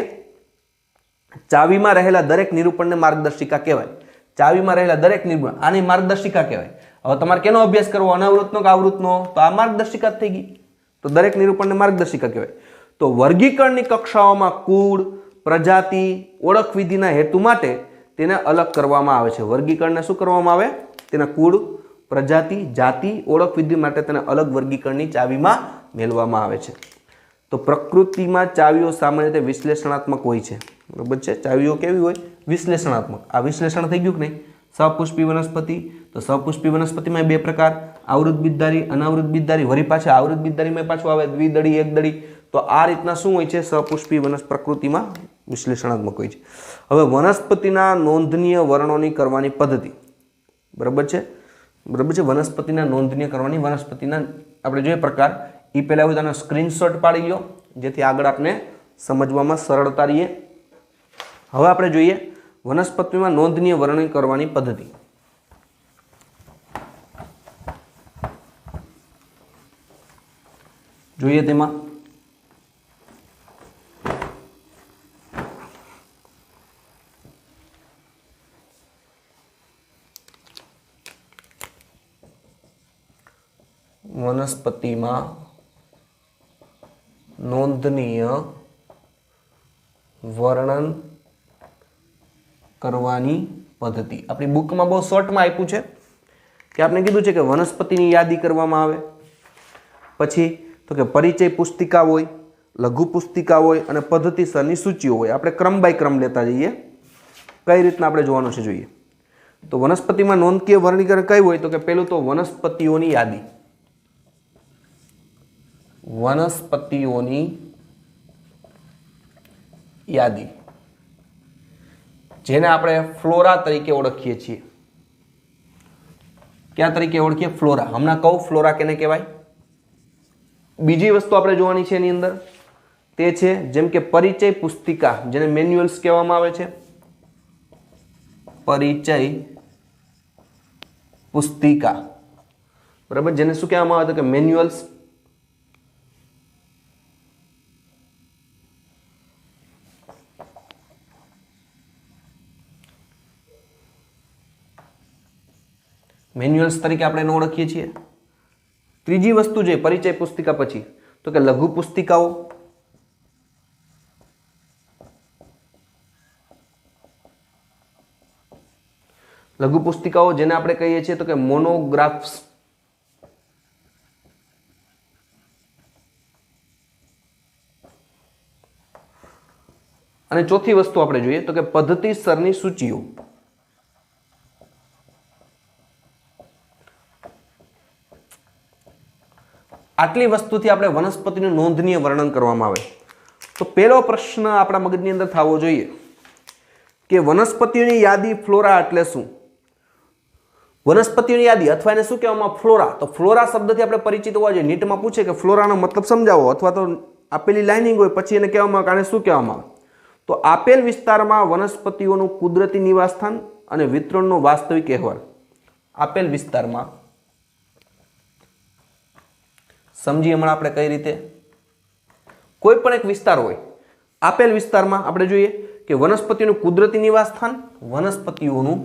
ચાવીમાં રહેલા દરેક નિરૂપણને માર્ગદર્શિકા કહેવાય. ચાવીમાં રહેલા દરેક નિરૂપણ આની માર્ગદર્શિકા કહેવાય. હવે તમારે કેનો અભ્યાસ કરવો, અનાવૃતનો કે આવૃતનો? તો આ માર્ગદર્શિકા થઈ ગઈ. તો દરેક નિરૂપણને માર્ગદર્શિકા કહેવાય. તો વર્ગીકરણની કક્ષાઓમાં કુળ, પ્રજાતિ, ઓળખ વિધિના હેતુ માટે તેને અલગ કરવામાં આવે છે. વર્ગીકરણને શું કરવામાં આવે? તેના કુળ, પ્રજાતિ, જાતિ, ઓળખ વિધિ માટે તેને અલગ વર્ગીકરણની ચાવીમાં મેળવવામાં આવે છે. તો પ્રકૃતિમાં ચાવીઓ સામાન્ય રીતે વિશ્લેષણાત્મક હોય છે, બરાબર છે. ચાવીઓ કેવી હોય? વિશ્લેષણાત્મક. આ વિશ્લેષણ થઈ ગયું કે નહીં? સપુષ્પી વનસ્પતિ, તો સપુષ્પી વનસ્પતિમાં બે પ્રકાર, આવૃત બીજધારી, અનાવૃત બીજધારી. વળી પાછા આવૃત બીજધારીમાં પાછું આવે દ્વિદળી, એકદળી. તો આ રીતના શું હોય છે? સપુષ્પી પ્રકૃતિમાં વિશ્લેષણાત્મક હોય છે. હવે વનસ્પતિના નોંધનીય વર્ણોની કરવાની પદ્ધતિ, બરાબર છે, બરાબર છે. વનસ્પતિના નોંધનીય કરવાની, વનસ્પતિના આપણે જોઈએ પ્રકાર, એ પહેલા હું તને સ્ક્રીનશોટ પાડી લો જેથી આગળ આપણે સમજવામાં સરળતા રહીએ. હવે આપણે જોઈએ વનસ્પતિમાં નોંધનીય વર્ણન કરવાની પદ્ધતિ. જોઈએ તેમાં વનસ્પતિમાં નોંધનીય વર્ણન કરવાની પદ્ધતિ. આપણી બુકમાં બહુ શોર્ટમાં આપ્યું છે કે આપણે કીધું છે કે વનસ્પતિની યાદી કરવામાં આવે, પછી તો કે પરિચય પુસ્તિકા હોય, લઘુ પુસ્તિકા હોય, અને પદ્ધતિસરની સૂચિઓ હોય. આપણે ક્રમ બાય ક્રમ લેતા જઈએ, કઈ રીતના આપણે જોવાનું છે જોઈએ. તો વનસ્પતિમાં નોંધનીય વર્ગીકરણ કઈ હોય? તો કે પેલું તો વનસ્પતિઓની યાદી. વનસ્પતિઓની યાદી જેને આપણે ફ્લોરા તરીકે ઓળખીએ છીએ. ક્યાં તરીકે ઓળખીએ? ફ્લોરા. હમણાં કહું ફ્લોરા કેને કહેવાય. બીજી વસ્તુ આપણે જોવાની છે એની અંદર, તે છે જેમ કે પરિચય પુસ્તિકા, જેને મેન્યુઅલ્સ કહેવામાં આવે છે. પરિચય પુસ્તિકા, બરાબર, જેને શું કહેવામાં આવે? તો કે મેન્યુઅલ્સ. મેન્યુઅલ્સ તરીકે આપણે એને ઓળખીએ છીએ. ત્રીજી વસ્તુ છે પરિચય પુસ્તિકા પછી તો કે લઘુ પુસ્તિકાઓ. લઘુ પુસ્તિકાઓ જેને આપણે કહીએ છીએ તો કે મોનોગ્રાફ્સ. અને ચોથી વસ્તુ આપણે જોઈએ તો કે પદ્ધતિસરની સૂચિઓ. આટલી વસ્તુથી આપણે વનસ્પતિનું નોંધનીય વર્ણન કરવામાં આવે તો પહેલો પ્રશ્ન આપણા મગજની અંદર થવો જોઈએ કે વનસ્પતિઓની યાદી ફ્લોરા એટલે શું? વનસ્પતિઓની યાદી અથવા એને શું કહેવામાં ફ્લોરા. તો ફ્લોરા શબ્દથી આપણે પરિચિત હોવા જોઈએ. નીટમાં પૂછે કે ફ્લોરાનો મતલબ સમજાવો અથવા તો આપેલી લાઇનિંગ હોય પછી એને કહેવામાં આવે શું કહેવામાં આવે તો આપેલ વિસ્તારમાં વનસ્પતિઓનું કુદરતી નિવાસસ્થાન અને વિતરણનો વાસ્તવિક અહેવાલ. આપેલ વિસ્તારમાં સમજી હમણાં આપણે કઈ રીતે કોઈ પણ એક વિસ્તાર હોય આપેલ વિસ્તારમાં આપણે જોઈએ કે વનસ્પતિઓનું કુદરતી નિવાસસ્થાન વનસ્પતિઓનું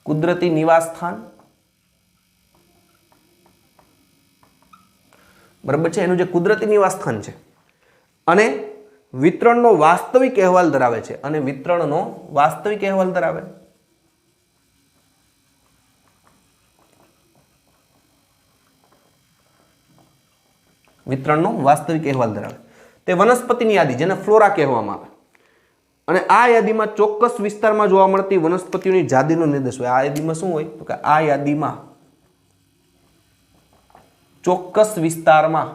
કુદરતી નિવાસસ્થાન બરાબર છે એનું જે કુદરતી નિવાસસ્થાન છે અને વિતરણનો વાસ્તવિક અહેવાલ ધરાવે છે અને વિતરણનો વાસ્તવિક અહેવાલ ધરાવે. વિતરણનો વાસ્તવિક અહેવાલ ધરાવે તે વનસ્પતિની યાદી જેને ફ્લોરા કહેવામાં આવે અને આ યાદીમાં ચોક્કસ વિસ્તારમાં જોવા મળતી વનસ્પતિઓની જાતિનો નિર્દેશ હોય. આ યાદીમાં શું હોય તો કે આ યાદીમાં ચોક્કસ વિસ્તારમાં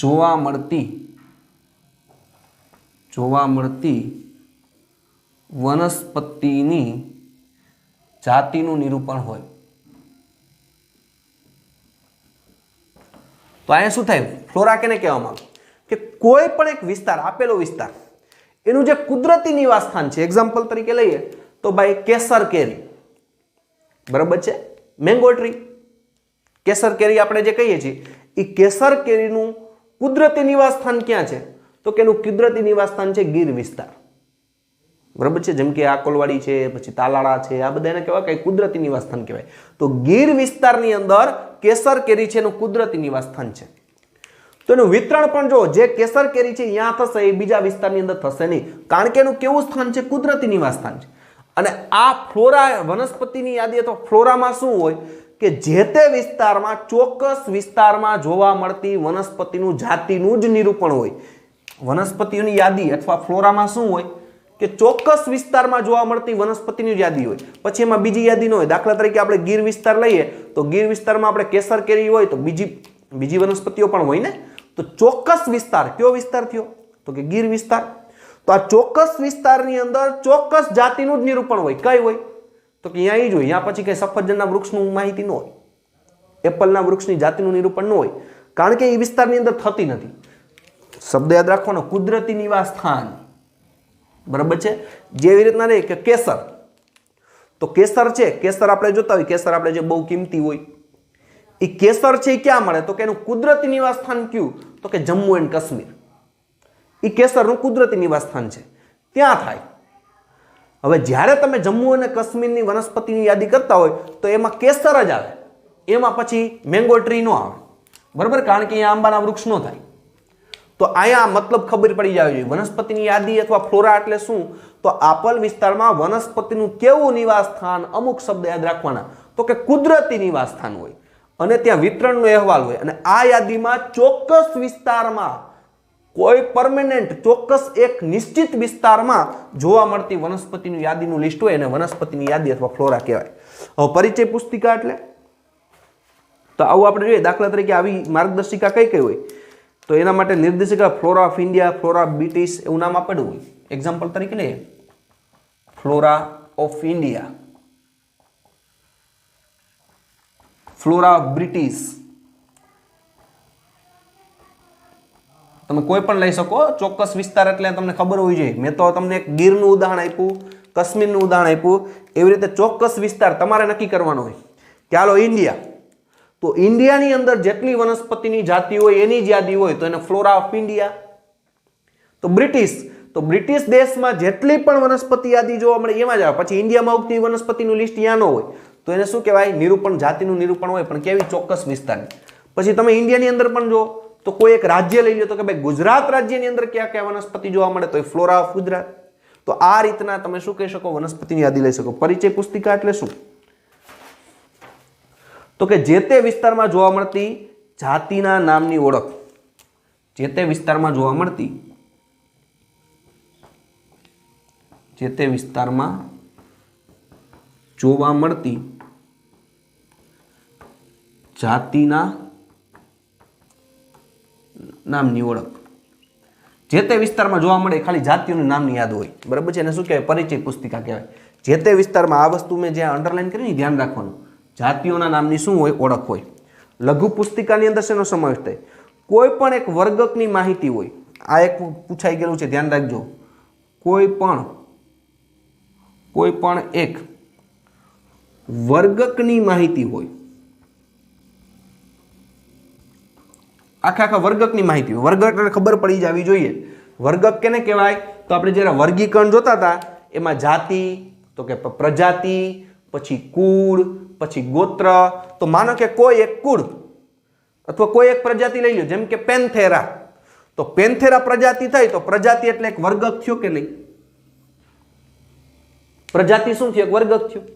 જોવા મળતી વનસ્પતિની જાતિનું નિરૂપણ હોય. તો અહીંયા શું થાય ફ્લોરા કેને કહેવામાં આવે કે કોઈ પણ એક વિસ્તાર આપેલો વિસ્તાર એનું જે કુદરતી નિવાસસ્થાન છે એક્ઝામ્પલ તરીકે લઈએ તો ભાઈ કેસર કેરી બરાબર છે મેંગો ટ્રી. કેસર કેરી આપણે જે કહીએ છીએ એ કેસર કેરીનું કુદરતી નિવાસસ્થાન ક્યાં છે તો કે એનું કુદરતી નિવાસસ્થાન છે ગીર વિસ્તાર બરાબર છે. જેમ કે આકોલવાડી છે પછી તાલાળા છે આ બધા એને કહેવાય કે કુદરતી નિવાસસ્થાન કહેવાય. તો ગીર વિસ્તારની અંદર કેસર કેરી છે એનું કુદરતી નિવાસસ્થાન છે. તો એનું વિતરણ પણ જો જે કેસર કેરી છે ત્યાં થશે એ બીજા વિસ્તારની અંદર થશે નહીં કારણ કે એનું કેવું સ્થાન છે કુદરતી નિવાસસ્થાન છે. અને આ ફ્લોરા વનસ્પતિની યાદી અથવા ફ્લોરામાં શું હોય કે જે તે વિસ્તારમાં ચોક્કસ વિસ્તારમાં જોવા મળતી વનસ્પતિનું જાતિનું જ નિરૂપણ હોય. વનસ્પતિઓની યાદી અથવા ફ્લોરામાં શું હોય કે ચોક્કસ વિસ્તારમાં જોવા મળતી વનસ્પતિની યાદી હોય પછી એમાં બીજી યાદી ન હોય. દાખલા તરીકે આપણે ગીર વિસ્તાર લઈએ તો ગીર વિસ્તારમાં આપણે કેસર કેરી હોય તો બીજી વનસ્પતિઓ પણ હોય ને. તો ચોક્કસ વિસ્તાર કયો વિસ્તાર થયો તો કે ગીર વિસ્તાર. તો આ ચોક્કસ વિસ્તારની અંદર ચોક્કસ જાતિનું જ નિરૂપણ હોય. કઈ હોય તો કે અહીંયા જ હોય. અહીંયા પછી કઈ સફરજનના વૃક્ષનું માહિતી ન હોય એપલના વૃક્ષની જાતિનું નિરૂપણ ન હોય કારણ કે એ વિસ્તારની અંદર થતી નથી. શબ્દ યાદ રાખવાનો કુદરતી નિવાસસ્થાન બરાબર છે. જેવી રીતના નહીં કે કેસર તો કેસર છે કેસર આપણે જોતા હોય કેસર આપણે જે બહુ કિંમતી હોય એ કેસર છે એ ક્યાં મળે તો કે એનું કુદરતી નિવાસસ્થાન કયું તો કે જમ્મુ એન્ડ કાશ્મીર. એ કેસરનું કુદરતી નિવાસસ્થાન છે ત્યાં થાય. હવે જ્યારે તમે જમ્મુ અને કાશ્મીરની વનસ્પતિની યાદી કરતા હોય તો એમાં કેસર જ આવે એમાં પછી મેંગો ટ્રી ન આવે બરાબર કારણ કે અહીંયા આંબાના વૃક્ષ ન થાય. તો અહીંયા મતલબ ખબર પડી જાય છે વનસ્પતિની યાદી અથવા ફ્લોરા એટલે શું તો આપેલ વિસ્તારમાં વનસ્પતિનું કેવું નિવાસસ્થાન અમુક શબ્દ યાદ રાખવાના તો કે કુદરતી નિવાસસ્થાન હોય અને ત્યાં વિતરણનો અહેવાલ હોય અને આ યાદીમાં ચોક્કસ વિસ્તારમાં કોઈ પરમેનન્ટ ચોક્કસ એક નિશ્ચિત વિસ્તારમાં જોવા મળતી વનસ્પતિની યાદીનું લિસ્ટ હોય અને વનસ્પતિની યાદી અથવા ફ્લોરા કહેવાય. હવે પરિચય પુસ્તિકા એટલે તો આવું આપણે જોઈએ દાખલા તરીકે આવી માર્ગદર્શિકા કઈ કઈ હોય તો એના માટે નિર્દેશિકા flora of India flora British એવું નામ આપેલું હોય. એક્ઝામ્પલ તરીકે લઈએ flora of India flora of British તમે કોઈ પણ લઈ શકો ચોક્કસ વિસ્તાર એટલે તમને ખબર હોવી જોઈએ. મેં તો તમને એક ગીરનું ઉદાહરણ આપ્યું કાશ્મીરનું ઉદાહરણ આપ્યું એવી રીતે ચોક્કસ વિસ્તાર તમારે નક્કી કરવાનો હોય કે હાલો ઇન્ડિયા તો ઇન્ડિયાની અંદર જેટલી વનસ્પતિની જાતિ હોય એની જ યાદી હોય તો એને ફ્લોરા ઓફ ઇન્ડિયા તો બ્રિટિશ દેશમાં જેટલી પણ વનસ્પતિ યાદી જોવા મળે એમાં જ આવે. પછી ઇન્ડિયામાં ઉગતી વનસ્પતિનું લિસ્ટ ત્યાં ન હોય તો એને શું કહેવાય? નિરૂપણ, જાતિનું નિરૂપણ હોય, પણ કેવી? ચોક્કસ વિસ્તારની. પછી તમે ઇન્ડિયાની અંદર પણ જો તો કોઈ એક રાજ્ય લઈ લો તો કે ભાઈ ગુજરાત રાજ્યની અંદર કયા કયા વનસ્પતિ જોવા મળે, તો એ ફ્લોરા ઓફ ગુજરાત. તો આ રીતના તમે શું કહી શકો? વનસ્પતિની યાદી લઈ શકો. પરિચય પુસ્તિકા એટલે શું? તો કે જે તે વિસ્તારમાં જોવા મળતી જાતિના નામની ઓળખ. જે તે વિસ્તારમાં જોવા મળતી જાતિના નામની ઓળખ. જે તે વિસ્તારમાં જોવા મળે ખાલી જાતિઓના નામની યાદ હોય, બરાબર છે? એને શું કહેવાય? પરિચય પુસ્તિકા કહેવાય. જે તે વિસ્તારમાં આ વસ્તુ મેં જ્યાં અંડરલાઈન કરી ધ્યાન રાખવાનું, જાતિઓના નામની શું હોય? ઓળખ હોય. લઘુ પુસ્તિકાની અંદર શેનો સમાવેશ થાય? કોઈ પણ એક વર્ગકની માહિતી હોય. આ એક પૂછાઈ ગયેલું છે, ધ્યાન રાખજો. કોઈ પણ એક વર્ગકની માહિતી હોય, આખા વર્ગકની માહિતી હોય. વર્ગક એટલે ખબર પડી જવી જોઈએ. વર્ગક કેને કહેવાય? તો આપણે જ્યારે વર્ગીકરણ જોતા હતા એમાં જાતિ, તો કે પ્રજાતિ, પછી કુળ, પછી ગોત્ર. તો માનો કે કોઈ એક કુળ અથવા કોઈ એક પ્રજાતિ લઈ લો, જેમ કે પેન્થેરા. તો પેન્થેરા પ્રજાતિ થઈ તો પ્રજાતિ એટલે એક વર્ગક થયો કે નહીં? પ્રજાતિ શું થયું? એક વર્ગક થયું.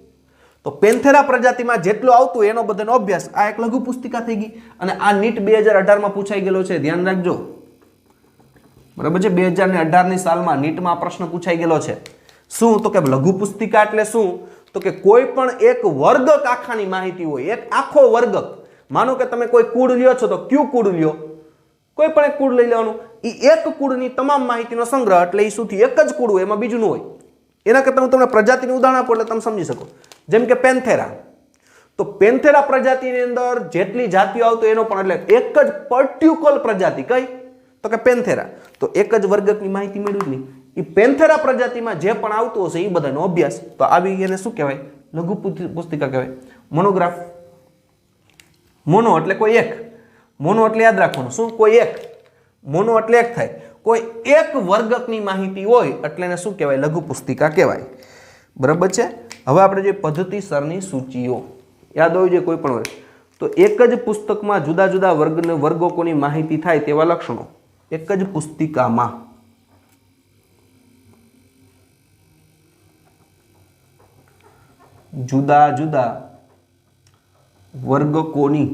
તો પેન્થેરા પ્રજાતિમાં જેટલું આવતું એનો બધાનો અભ્યાસ. આ એક લઘુ પુસ્તિકા થઈ ગઈ. અને આ નીટ 2018માં પૂછાઈ ગયેલો છે, ધ્યાન રાખજો, બરાબર છે? 2018ની સાલમાં નીટમાં પ્રશ્ન પૂછાઈ ગયેલો છે. શું? તો કે લઘુ પુસ્તિકા એટલે શું? તો કે કોઈ પણ એક વર્ગક આખાની માહિતી હોય, એક આખો વર્ગક. માનો કે તમે કોઈ કુળ લ્યો છો તો કયું કુળ લ્યો? કોઈ પણ એક કુળ લઈ લેવાનું. એ એક કુળની તમામ માહિતીનો સંગ્રહ, એટલે એ શું થયું? એક જ કુળ હોય, એમાં બીજું ન હોય. એના કરતાં હું તમને પ્રજાતિનું ઉદાહરણ આપું એટલે તમે સમજી શકો. જેમ કે પેન્થેરા. તો પેન્થેરા પ્રજાતિની અંદર જેટલી જાતિઓ આવતો એનો પણ એટલે એક જ પર્ટિક્યુલર પ્રજાતિ. કઈ? તો કે પેન્થેરા. તો એક જ વર્ગકની માહિતી મેળવી નહીં. એ પેન્થેરા પ્રજાતિમાં જે પણ આવતું હશે એ બધાનો અભ્યાસ. તો આવી એને શું કહેવાય? લઘુ પુસ્તિકા કહેવાય. મોનોગ્રાફ. મોનો એટલે કોઈ એક. મોનો એટલે યાદ રાખવાનું શું? કોઈ એક. મોનો એટલે એક થાય. કોઈ એક વર્ગકની માહિતી હોય એટલે એને શું કહેવાય? લઘુ પુસ્તિકા કહેવાય. બરાબર છે? હવે આપણે જે પદ્ધતિસરની સૂચિઓ યાદ હોવી જોઈએ કોઈ પણ હોય. તો એક જ પુસ્તકમાં જુદા જુદા વર્ગોની માહિતી થાય તેવા લક્ષણો. એક જ પુસ્તિકામાં જુદા જુદા વર્ગકોની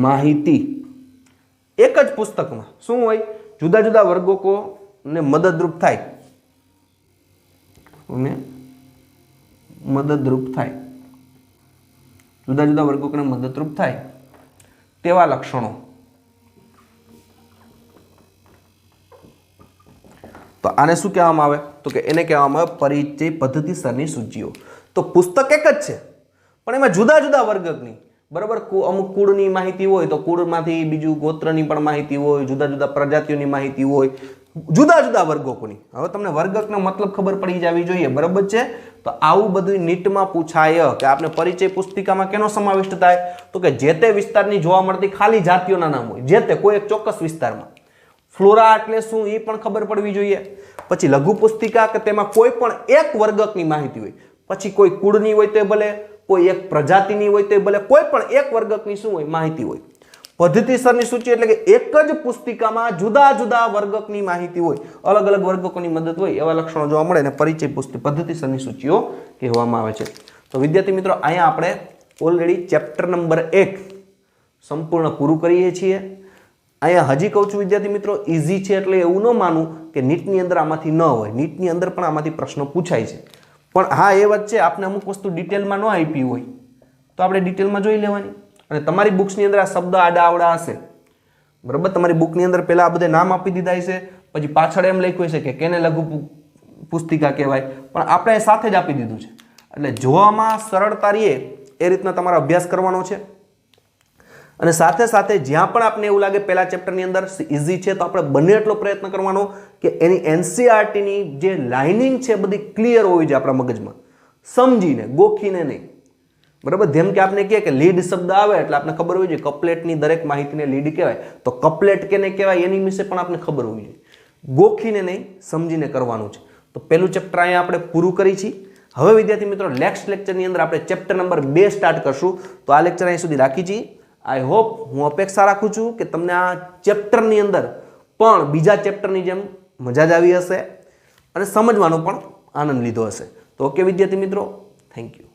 માહિતી એક જ પુસ્તકમાં શું હોય? જુદા જુદા વર્ગકોને મદદરૂપ થાય. જુદા જુદા વર્ગોને મદદરૂપ થાય તેવા લક્ષણો. તો આને શું કહેવામાં આવે? તો કે એને કહેવામાં આવે પરિચય પદ્ધતિસરની સૂચિઓ. તો પુસ્તક એક જ છે પણ એમાં જુદા જુદા વર્ગકની, બરાબર, અમુક કુળની માહિતી હોય તો કુળમાંથી બીજું ગોત્રની પણ માહિતી હોય, જુદા જુદા પ્રજાતિઓની માહિતી હોય, જુદા જુદા વર્ગકોની. હવે તમને વર્ગકનો મતલબ ખબર પડી જવી જોઈએ, બરાબર છે? તો આવું બધું નીટમાં પૂછાય કે આપણે પરિચય પુસ્તિકામાં કેનો સમાવેશ થાય? તો કે જે તે વિસ્તારની જોવા મળતી ખાલી જાતિઓના નામ હોય, જે તે કોઈ એક ચોક્કસ વિસ્તારમાં. ફ્લોરા એટલે શું એ પણ ખબર પડવી જોઈએ. પછી લઘુ પુસ્તિકા કે તેમાં કોઈ પણ એક વર્ગકની માહિતી હોય. પછી કોઈ કુળની હોય તો ભલે, કોઈ એક પ્રજાતિની હોય તો ભલે, કોઈ પણ એક વર્ગકની શું હોય? માહિતી હોય. પદ્ધતિસરની સૂચિ એટલે કે એક જ પુસ્તિકામાં જુદા જુદા વર્ગકની માહિતી હોય, અલગ અલગ વર્ગકોની મદદ હોય એવા લક્ષણો જોવા મળે અને પરિચય પદ્ધતિસરની સૂચિઓ કહેવામાં આવે છે. તો વિદ્યાર્થી મિત્રો, અહીંયા આપણે ઓલરેડી ચેપ્ટર નંબર 1 સંપૂર્ણ પૂરું કરીએ છીએ. અહીંયા હજી કહું છું વિદ્યાર્થી મિત્રો, ઇઝી છે એટલે એવું ન માનવું કે નીટની અંદર આમાંથી ન હોય. નીટની અંદર પણ આમાંથી પ્રશ્નો પૂછાય છે. પણ હા, એ વાત છે, આપને અમુક વસ્તુ ડિટેલમાં ન આપી હોય તો આપણે ડિટેલમાં જોઈ લેવાની. અને તમારી બુક્સની અંદર આ શબ્દ આડા આવડા હશે, બરાબર? તમારી બુકની અંદર પહેલા આ બધા નામ આપી દીધા હશે, પછી પાછળ એમ લખ્યું છે કે કેને લઘુ પુસ્તિકા કહેવાય, પણ આપણે સાથે જ આપી દીધું છે. એટલે જોવામાં સરળતા રહે એ રીતના તમારો અભ્યાસ કરવાનો છે. અને સાથે સાથે જ્યાં પણ આપને એવું લાગે પહેલા ચેપ્ટરની અંદર ઇઝી છે તો આપણે બને એટલો પ્રયત્ન કરવાનો કે એની એનસીઆરટીની જે લાઇનિંગ છે બધી ક્લિયર હોવી જોઈએ આપણા મગજમાં, સમજીને, ગોખીને નહીં. બરાબર. જેમ કે આપણે કહીએ કે લીડ શબ્દ આવે એટલે આપણે ખબર હોવી જોઈએ કપલેટની દરેક માહિતીને લીડ કહેવાય. તો કપલેટ કેને કહેવાય એની વિશે પણ આપણે ખબર હોવી જોઈએ. ગોખીને નહીં, સમજીને કરવાનું છે. તો પહેલું ચેપ્ટર અહીંયા આપણે પૂરું કરી છીએ. હવે વિદ્યાર્થી મિત્રો નેક્સ્ટ લેક્ચરની અંદર આપણે ચેપ્ટર નંબર 2 સ્ટાર્ટ કરશું. તો આ લેક્ચર અહીં સુધી રાખી છીએ. આઈ હોપ, હું અપેક્ષા રાખું છું કે તમને આ ચેપ્ટરની અંદર પણ બીજા ચેપ્ટરની જેમ મજા જ આવી હશે અને સમજવાનો પણ આનંદ લીધો હશે. તો ઓકે વિદ્યાર્થી મિત્રો, થેન્ક યુ.